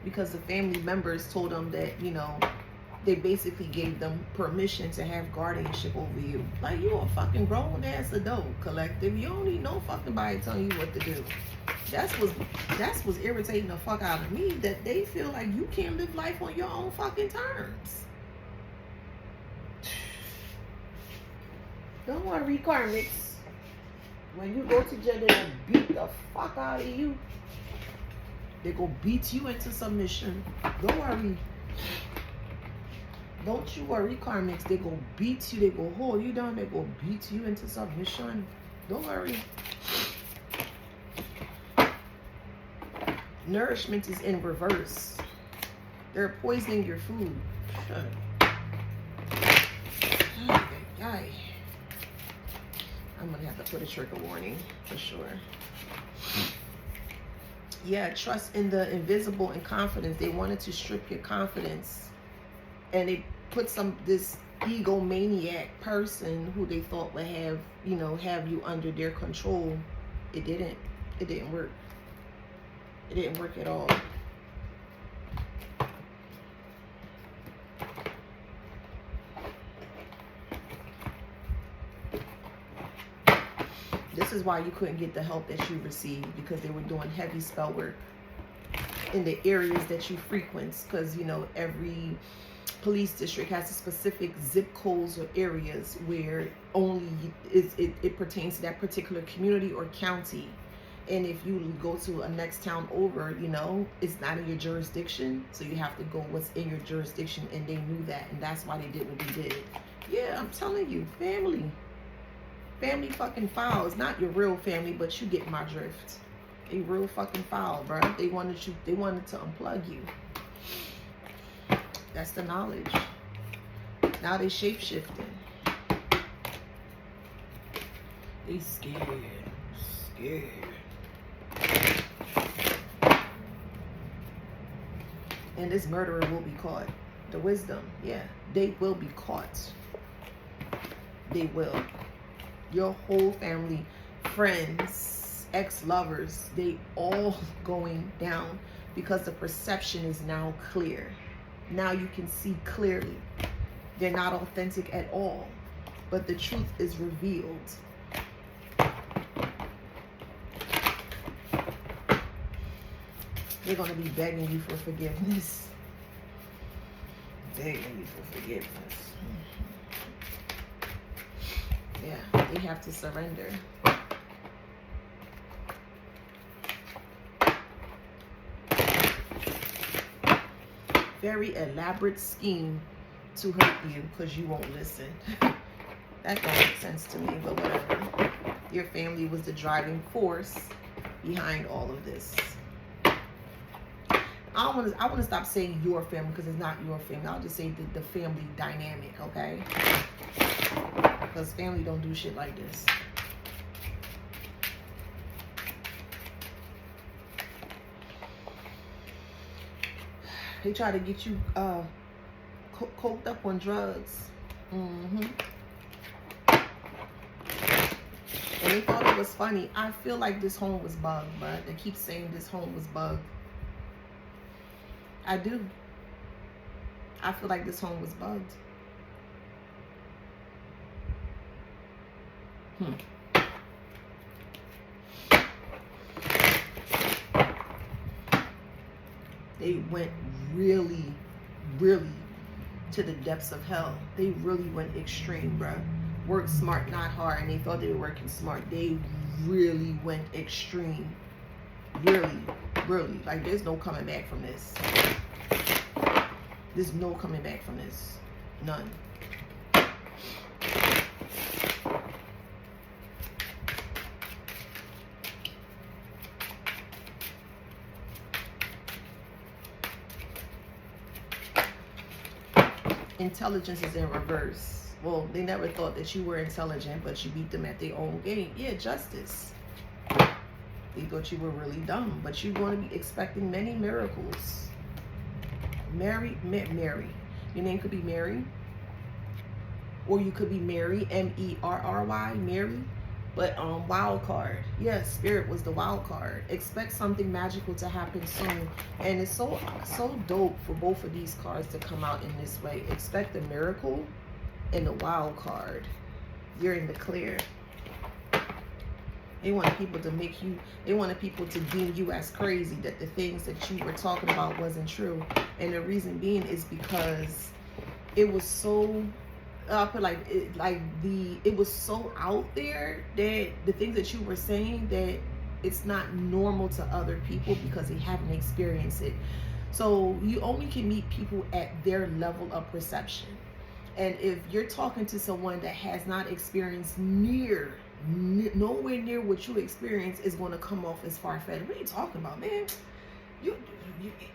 [SPEAKER 1] Because the family members told them that, you know, they basically gave them permission to have guardianship over you. Like, you a fucking grown ass adult collective. You don't need no fucking body telling you what to do. That's what's irritating the fuck out of me, that they feel like you can't live life on your own fucking terms. Don't worry, karmics. When you go to jail, they're gonna beat the fuck out of you. They're gonna beat you into submission. Don't worry. Don't you worry, karmics. They're gonna beat you. They're gonna hold you down. They're gonna beat you into submission. Don't worry. Nourishment is in reverse. They're poisoning your food. I'm gonna have to put a trigger warning for sure. Yeah, trust in the invisible and confidence. They wanted to strip your confidence, and they put this egomaniac person who they thought would have, you know, have you under their control. It didn't work. It didn't work at all. This is why you couldn't get the help that you received, because they were doing heavy spell work in the areas that you frequent. Because, you know, every police district has a specific zip codes or areas where only it pertains to that particular community or county. And if you go to a next town over, you know, it's not in your jurisdiction. So you have to go what's in your jurisdiction. And they knew that. And that's why they did what they did. Yeah, I'm telling you, family. Family fucking foul. It's not your real family, but you get my drift. They real fucking foul, bro. They wanted to unplug you. That's the knowledge. Now they shape-shifting. They scared. And this murderer will be caught. The wisdom, yeah. They will be caught. They will. Your whole family, friends, ex-lovers, they all going down because the perception is now clear. Now you can see clearly. They're not authentic at all, but the truth is revealed. They're going to be begging you for forgiveness. Begging you for forgiveness. Yeah, they have to surrender. Very elaborate scheme to hurt you because you won't listen. That don't make sense to me, but whatever. Your family was the driving force behind all of this. I want to stop saying your family, because it's not your family. I'll just say the family dynamic, okay? Because family don't do shit like this. They try to get you coked up on drugs. And they thought it was funny. I feel like this home was bugged, but they keep saying this home was bugged. I do. I feel like this home was bugged. They went really, really to the depths of hell. They really went extreme, bruh. Work smart, not hard. And they thought they were working smart. They really went extreme. Really, really. Like, there's no coming back from this. There's no coming back from this. None. Intelligence is in reverse. Well, they never thought that you were intelligent, but you beat them at their own game. Yeah, justice. They thought you were really dumb, but you're going to be expecting many miracles. Mary. Your name could be Mary. Or you could be Mary, M-E-R-R-Y, Mary. But wild card, yes, spirit was the wild card. Expect something magical to happen soon, and it's so dope for both of these cards to come out in this way. Expect a miracle and the wild card. You're in the clear. They wanted people to make you, they wanted people to deem you as crazy, that the things that you were talking about wasn't true. And the reason being is because it was so, I put it was so out there that the things that you were saying, that it's not normal to other people because they haven't experienced it. So you only can meet people at their level of perception. And if you're talking to someone that has not experienced nowhere near what you experience, is going to come off as far-fetched. What are you talking about, man? You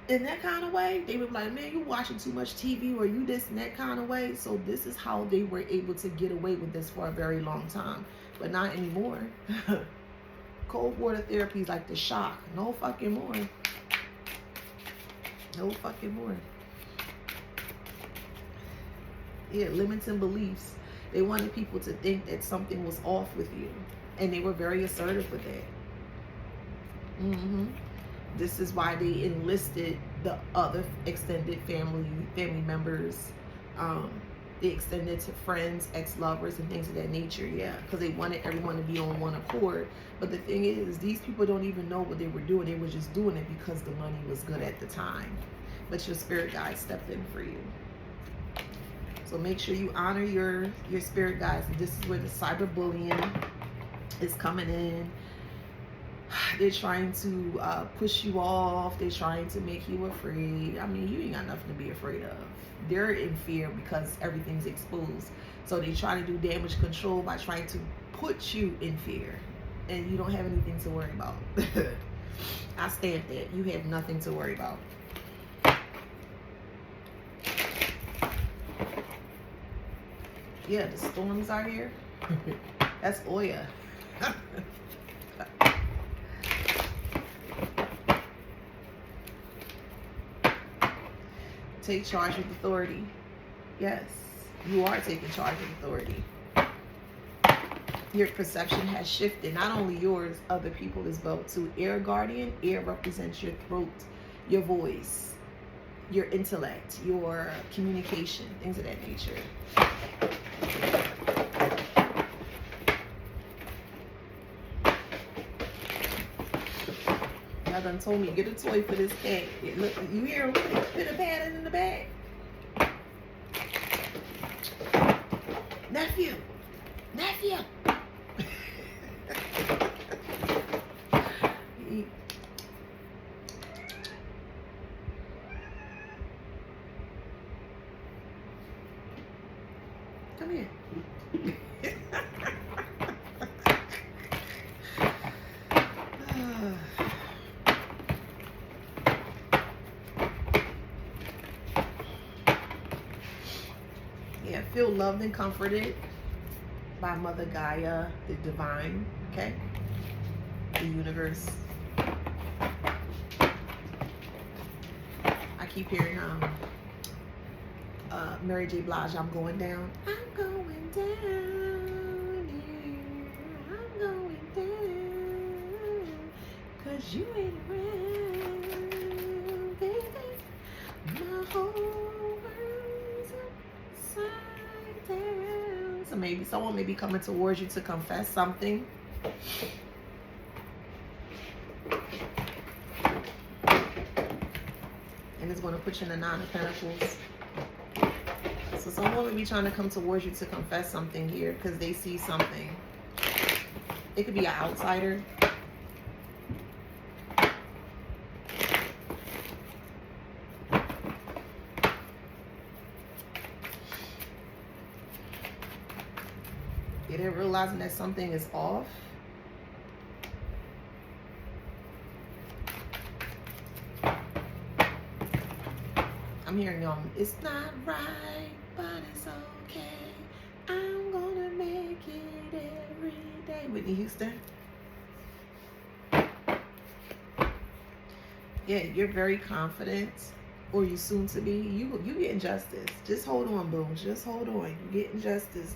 [SPEAKER 1] in that kind of way, they were like, man, you watching too much TV, or you this and that kind of way. So this is how they were able to get away with this for a very long time, but not anymore. Cold water therapy is like the shock. No fucking more. No fucking more. Yeah, limiting beliefs. They wanted people to think that something was off with you, and they were very assertive with that. This is why they enlisted the other extended family members. They extended to friends, ex-lovers, and things of that nature. Yeah, because they wanted everyone to be on one accord. But the thing is, these people don't even know what they were doing. They were just doing it because the money was good at the time. But your spirit guide stepped in for you. So make sure you honor your spirit guides. This is where the cyberbullying is coming in. They're trying to push you off. They're trying to make you afraid. I mean, you ain't got nothing to be afraid of. They're in fear because everything's exposed. So they try to do damage control by trying to put you in fear. And you don't have anything to worry about. I stand there. You have nothing to worry about. Yeah, the storms are here. That's Oya. Take charge with authority. Yes, you are taking charge with authority. Your perception has shifted. Not only yours, other people as well too. Air guardian. Air represents your throat, your voice, your intellect, your communication, things of that nature. Y'all done told me, get a toy for this cat. Look, you hear him? Put a pad in the bag. Nephew. Come here. Yeah, feel loved and comforted by Mother Gaia, the divine, okay? The universe. I keep hearing Mary J. Blige, I'm going down. I'm going down here. I'm going down. 'Cause you ain't around, baby. My whole world's upside down. So maybe someone may be coming towards you to confess something. And it's going to put you in the Nine of Pentacles. So someone may be trying to come towards you to confess something here because they see something. It could be an outsider. They're realizing that something is off. I'm hearing it's not right, but it's okay. I'm gonna make it every day. Whitney Houston. Yeah, you're very confident. or you soon to be, you getting justice. Just hold on, boo. Just hold on. You getting justice.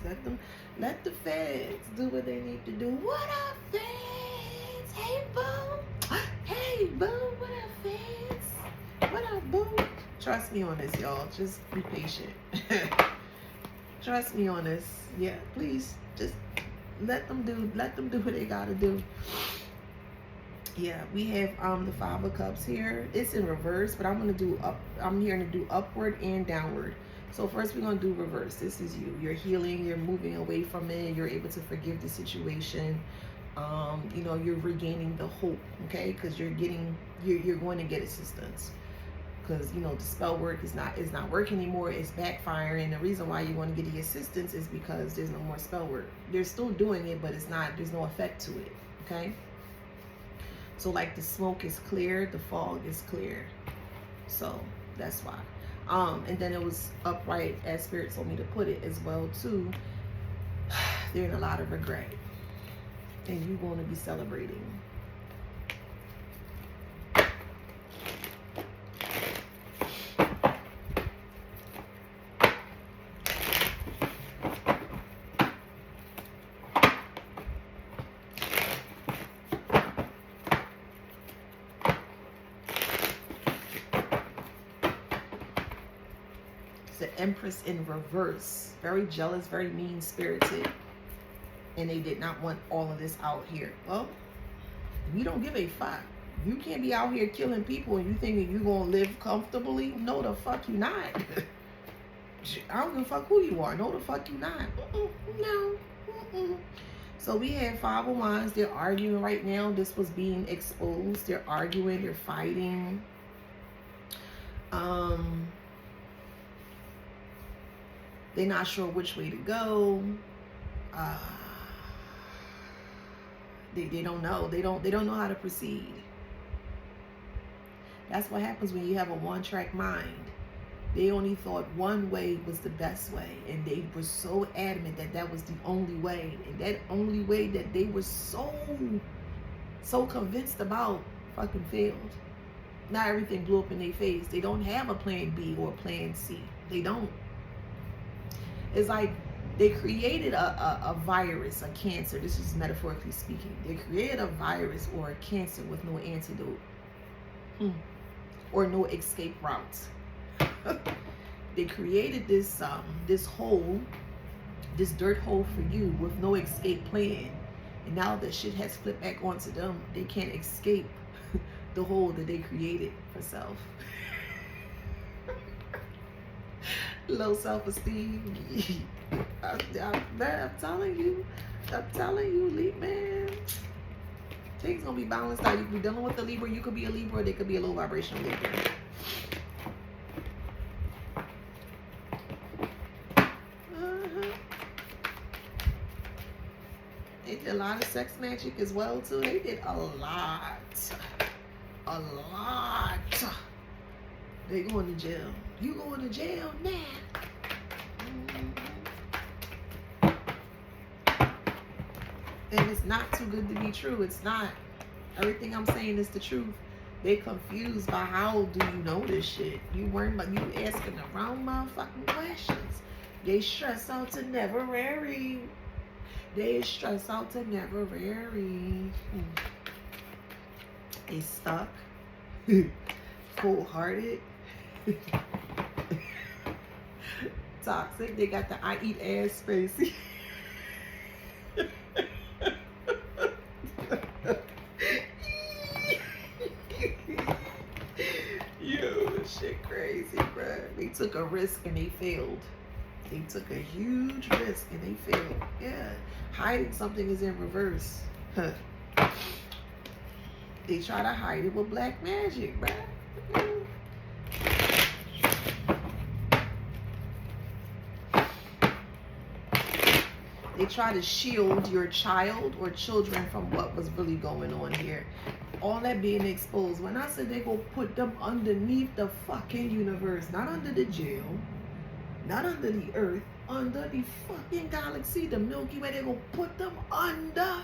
[SPEAKER 1] Let the feds do what they need to do. What up, feds? Hey, boo. Hey, boo. What up, feds? What up, boo? Trust me on this, y'all. Just be patient. Trust me on this. Yeah, please. Just let them do what they gotta do. Yeah, we have the Five of Cups here. It's in reverse, but I'm here to do upward and downward. So first we're gonna do reverse. This is you. You're healing, you're moving away from it, you're able to forgive the situation. You know, you're regaining the hope, okay? Because you're going to get assistance. Because, you know, the spell work is not working anymore, it's backfiring. The reason why you want to get the assistance is because there's no more spell work. They're still doing it, but there's no effect to it, okay? So like the smoke is clear, the fog is clear. So that's why. And then it was upright as Spirit told me to put it as well too. They're in a lot of regret. And you're going to be celebrating. The Empress in reverse, very jealous, very mean-spirited, and they did not want all of this out here. Well, we don't give a fuck. You can't be out here killing people and you thinking you're gonna live comfortably. No, the fuck you not. I don't give a fuck who you are. No, the fuck you not. No. So we have Five of Wands. They're arguing right now. This was being exposed. They're arguing. They're fighting. They're not sure which way to go. They don't know. They don't know how to proceed. That's what happens when you have a one-track mind. They only thought one way was the best way, and they were so adamant that that was the only way, and that only way that they were so convinced about fucking failed. Now everything blew up in their face. They don't have a plan B or a plan C. They don't. It's like they created a virus, a cancer. This is metaphorically speaking. They created a virus or a cancer with no antidote or no escape routes. They created this hole, this dirt hole for you with no escape plan. And now that shit has flipped back onto them, they can't escape the hole that they created for self. Low self-esteem. I'm telling you, Libra, man. Things gonna be balanced out. You can be dealing with a Libra, you could be a Libra, or they could be a low vibrational Libra. They did a lot of sex magic as well too. They did a lot. They going to jail. You going to jail now. And it's not too good to be true. It's not. Everything I'm saying is the truth. They confused by how do you know this shit. You asking the wrong motherfucking questions. They stress out to never marry. They stress out to never marry. They stuck. Cold-hearted. Toxic. They got the I eat ass face. Yo, this shit crazy, bro. They took a risk and they failed. They took a huge risk and they failed. Yeah. Hiding something is in reverse. Huh. They try to hide it with black magic, bro. They try to shield your child or children from what was really going on here. All that being exposed. When I said they go put them underneath the fucking universe, not under the jail, not under the earth, under the fucking galaxy, the Milky Way, they go put them under.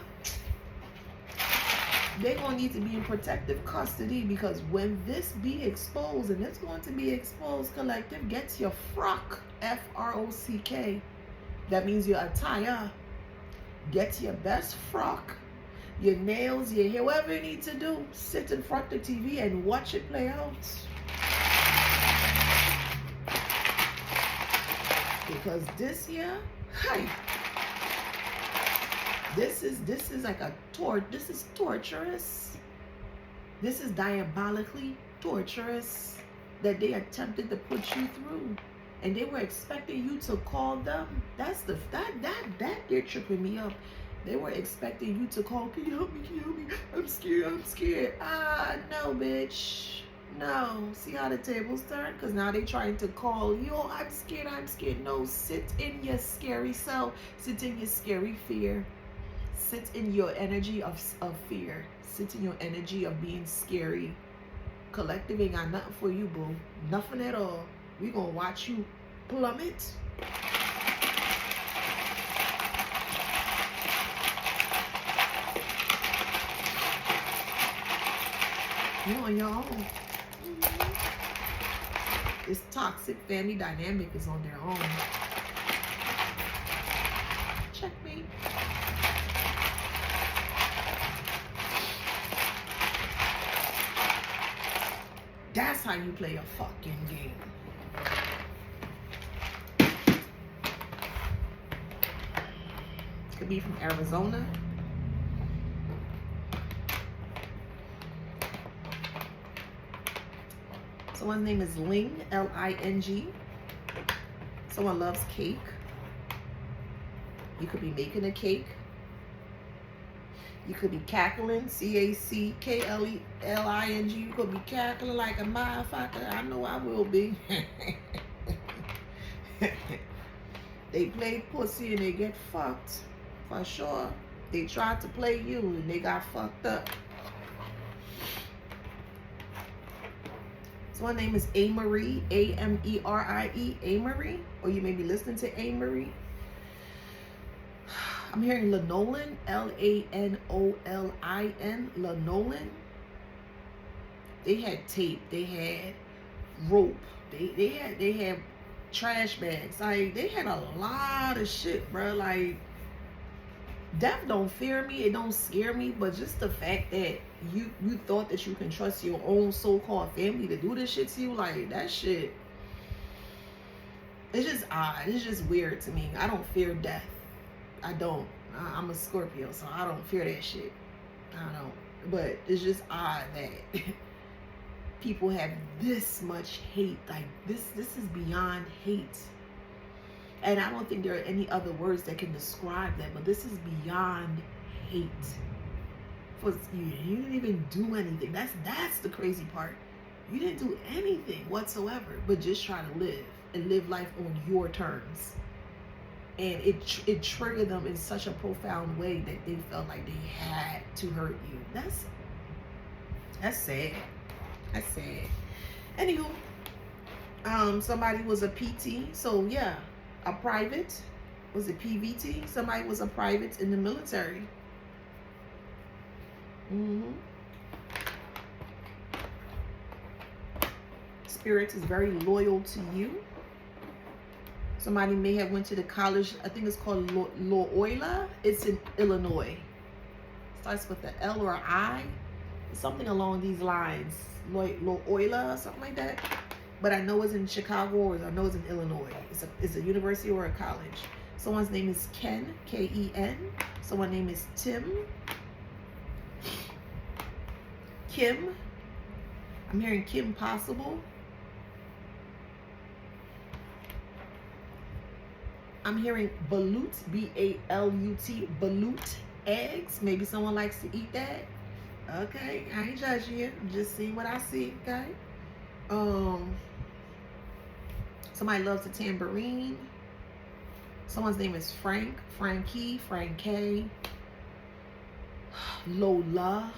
[SPEAKER 1] They're going to need to be in protective custody, because when this be exposed, and it's going to be exposed, collective, get your frock, F-R-O-C-K. That means your attire. Get your best frock, your nails, your hair, whatever you need to do. Sit in front of the TV and watch it play out. Because this here, hi, this is like a this is torturous. This is diabolically torturous that they attempted to put you through. And they were expecting you to call them. That's the that they're tripping me up. They were expecting you to call, can you help me? Can you help me? I'm scared, I'm scared. Ah, no, bitch. No. See how the tables turn? Because now they trying to call you. Oh, I'm scared, I'm scared. No, sit in your scary self. Sit in your scary fear. Sit in your energy of fear. Sit in your energy of being scary. Collective ain't got nothing for you, boo. Nothing at all. We gonna watch you plummet. You on your own. This toxic family dynamic is on their own. Checkmate. That's how you play a fucking game. Could be from Arizona. Someone's name is Ling, L-I-N-G. Someone loves cake. You could be making a cake. You could be cackling, C-A-C-K-L-E-L-I-N-G. You could be cackling like a motherfucker. I know I will be. They play pussy and they get fucked. For sure. They tried to play you and they got fucked up. So her name is A-Marie, A-M-E-R-I-E, A-Marie. Or you may be listening to A-Marie. I'm hearing lanolin, L-A-N-O-L-I-N, lanolin. They had tape, they had rope, they had trash bags. Like, they had a lot of shit, bro. Like, death don't fear me, it don't scare me, but just the fact that you thought that you can trust your own so-called family to do this shit to you, like, that shit, it's just odd. It's just weird to me. I don't fear death. I don't. I'm a Scorpio, so I don't fear that shit. I don't. But it's just odd that people have this much hate. Like, this is beyond hate. And I don't think there are any other words that can describe that, but this is beyond hate. For you didn't even do anything. That's the crazy part. You didn't do anything whatsoever, but just try to live and live life on your terms. And it triggered them in such a profound way that they felt like they had to hurt you. That's sad. That's sad. Anywho, somebody was a PT. So yeah, a private. Was it PVT? Somebody was a private in the military. Spirit is very loyal to you. Somebody may have went to the college, I think it's called Loyola. It's in Illinois. Starts with the L or I. Something along these lines. Loyola or something like that. But I know it's in Chicago or I know it's in Illinois. It's a university or a college. Someone's name is Ken, K-E-N. Someone's name is Tim. Kim. I'm hearing Kim Possible. I'm hearing balut, B-A-L-U-T, balut eggs. Maybe someone likes to eat that. Okay, I ain't judging you. I'm just seeing what I see, okay? Somebody loves a tambourine. Someone's name is Frank, Frankie, Frankie, Lola.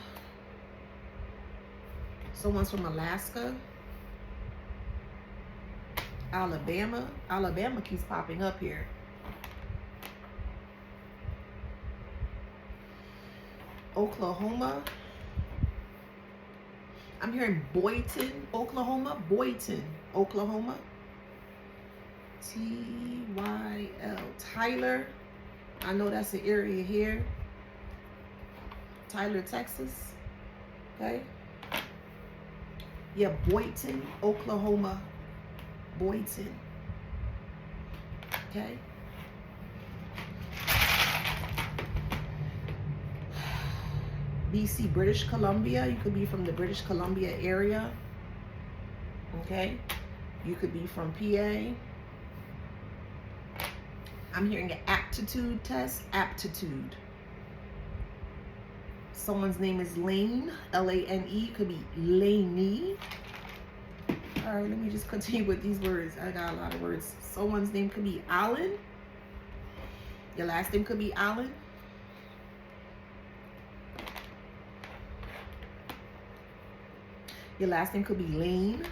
[SPEAKER 1] Someone's from Alaska. Alabama. Alabama keeps popping up here. Oklahoma. I'm hearing Boyton, Oklahoma. Boyton, Oklahoma. T-Y-L. Tyler. I know that's an area here. Tyler, Texas. Okay. Yeah, Boyton, Oklahoma. Boyton. Okay. BC, British Columbia. You could be from the British Columbia area. Okay. You could be from PA. I'm hearing an aptitude test. Aptitude. Someone's name is Lane. L-A-N-E. Could be Laney. All right, let me just continue with these words. I got a lot of words. Someone's name could be Allen. Your last name could be Allen. Your last name could be Lane.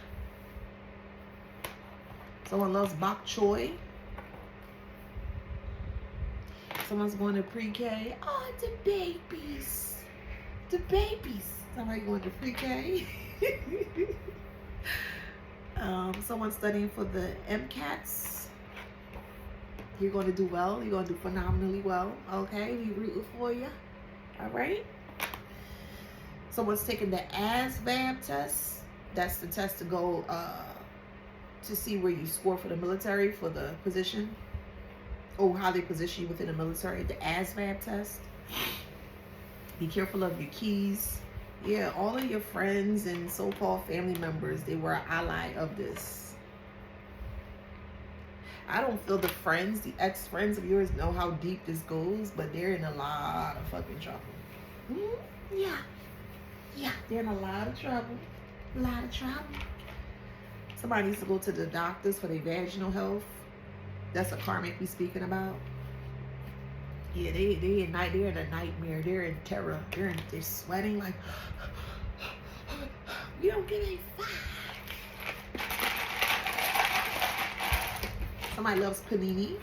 [SPEAKER 1] Someone loves bok choy. Someone's going to pre-K. Oh, the babies. The babies. Somebody going to pre-K. Someone's studying for the MCATs. You're going to do well. You're going to do phenomenally well. Okay, we rooting for you. All right. Someone's taking the ASVAB test. That's the test to go to see where you score for the military, for the position, or how they position you within the military. The ASVAB test. Be careful of your keys. Yeah, all of your friends and so-called family members, they were an ally of this. I don't feel the friends, the ex-friends of yours know how deep this goes, but they're in a lot of fucking trouble. Yeah. Yeah, they're in a lot of trouble. A lot of trouble. Somebody needs to go to the doctors for their vaginal health. That's a karmic we speaking about. Yeah, they're in a nightmare. They're in terror. They're sweating like, we don't give a fuck. Somebody loves panini.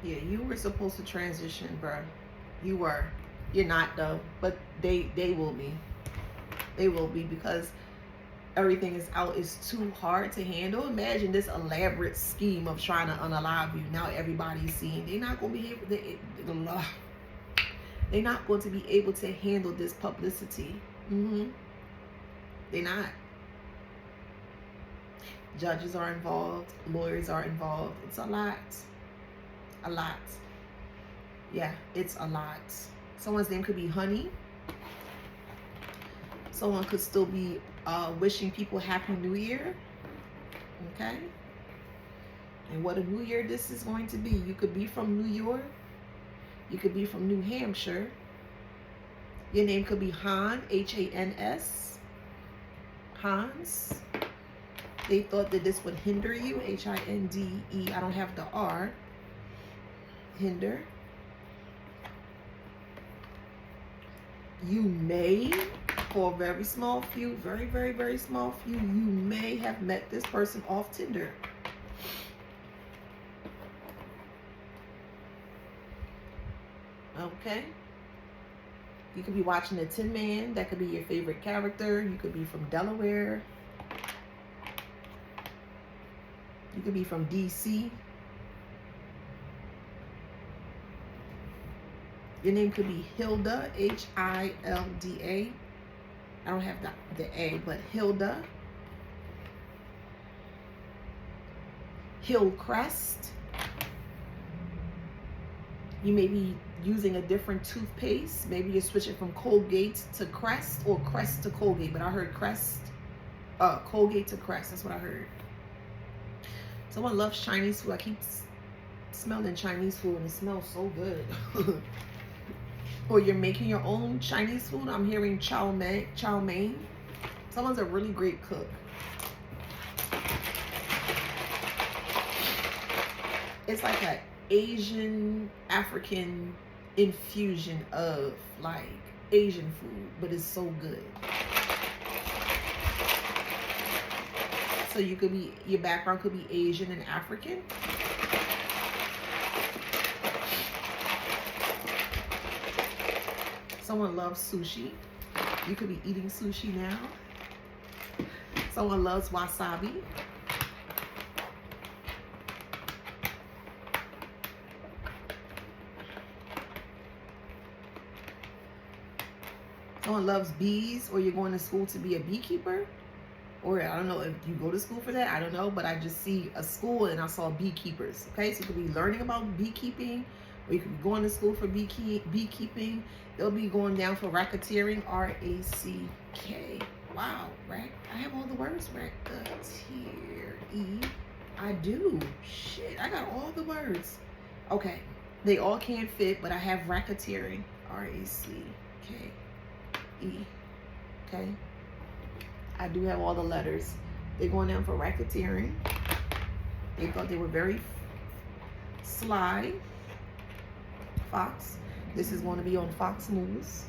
[SPEAKER 1] Yeah, you were supposed to transition, bro. You were. You're not though, but they will be. They will be, because everything is out. It's too hard to handle. Imagine this elaborate scheme of trying to unalive you. Now everybody's seeing. They're not going to be able to. They're not going to be able to handle this publicity. They're not. Judges are involved. Lawyers are involved. It's a lot. A lot. Yeah, it's a lot. Someone's name could be Honey. Someone could still be wishing people Happy New Year. Okay? And what a new year this is going to be. You could be from New York. You could be from New Hampshire. Your name could be Han, H-A-N-S. Hans. They thought that this would hinder you, H-I-N-D-E. I don't have the R. Hinder. You may, for a very small few, very, very, very small few, you may have met this person off Tinder. Okay? You could be watching the Tin Man. That could be your favorite character. You could be from Delaware. You could be from DC. Your name could be Hilda, H-I-L-D-A. I don't have the A, but Hilda. Hillcrest. You may be using a different toothpaste. Maybe you're switching from Colgate to Crest, or Crest to Colgate. But I heard Crest, Colgate to Crest. That's what I heard. Someone loves Chinese food. I keep smelling Chinese food and it smells so good. Or you're making your own Chinese food. I'm hearing chow mein. Someone's a really great cook. It's like an Asian, African infusion of like Asian food, but it's so good. So you could be, your background could be Asian and African. Someone loves sushi. You could be eating sushi now. Someone loves wasabi. Someone loves bees, or you're going to school to be a beekeeper. Or I don't know if you go to school for that. I don't know, but I just see a school and I saw beekeepers. Okay, so you could be learning about beekeeping, or you could be going to school for beekeeping. They'll be going down for racketeering, R-A-C-K. Wow, rack. I have all the words. Racketeer. I do. Shit, I got all the words. Okay, they all can't fit, but I have racketeering, R-A-C-K-E. Okay. I do have all the letters. They're going down for racketeering. They thought they were very sly. Fox. This is going to be on Fox News.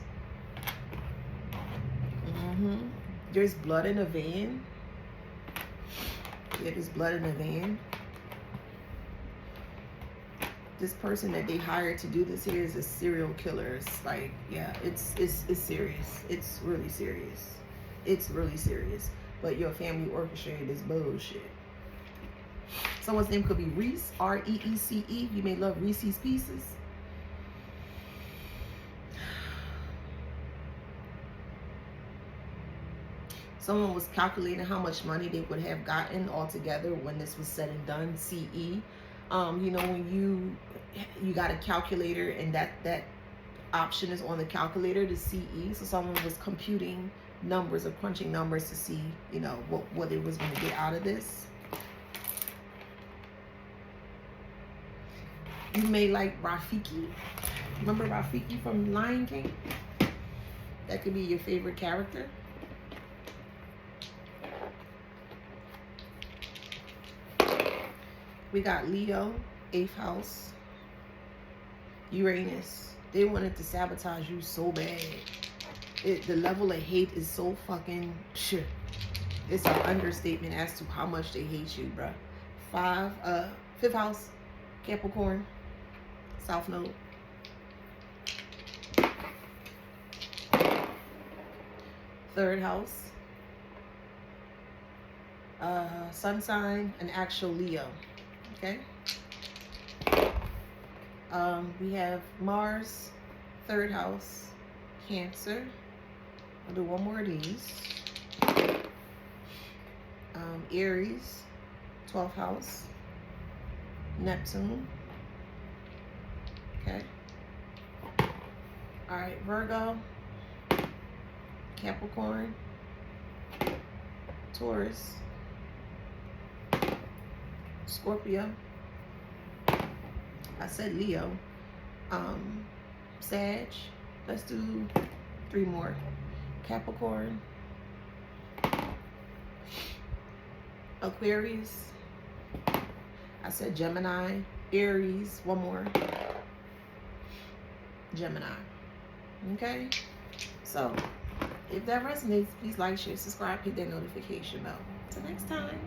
[SPEAKER 1] There's blood in a van. Yeah, there's blood in a van. This person that they hired to do this here is a serial killer. It's like, yeah, it's serious. It's really serious. It's really serious. But your family orchestrated this bullshit. Someone's name could be Reese, R-E-E-C-E. You may love Reese's Pieces. Someone was calculating how much money they would have gotten altogether when this was said and done, CE. You know, when you got a calculator and that option is on the calculator, the CE. So someone was computing numbers or crunching numbers to see, you know, what it was going to get out of this. You may like Rafiki. Remember Rafiki from Lion King? That could be your favorite character. We got Leo, 8th house. Uranus. They wanted to sabotage you so bad. The level of hate is so fucking shit. It's an understatement as to how much they hate you, bruh. 5th house, Capricorn, South Node. Third house, Sun sign, an actual Leo. Okay. We have Mars, 3rd house, Cancer. I'll do one more of these. Aries, 12th house, Neptune. Okay. All right, Virgo, Capricorn, Taurus, Scorpio. I said Leo. Sag. Let's do 3 more. Capricorn, Aquarius. I said Gemini, Aries. 1 more. Gemini. Okay. So if that resonates, please like, share, subscribe, hit that notification bell. Till next time.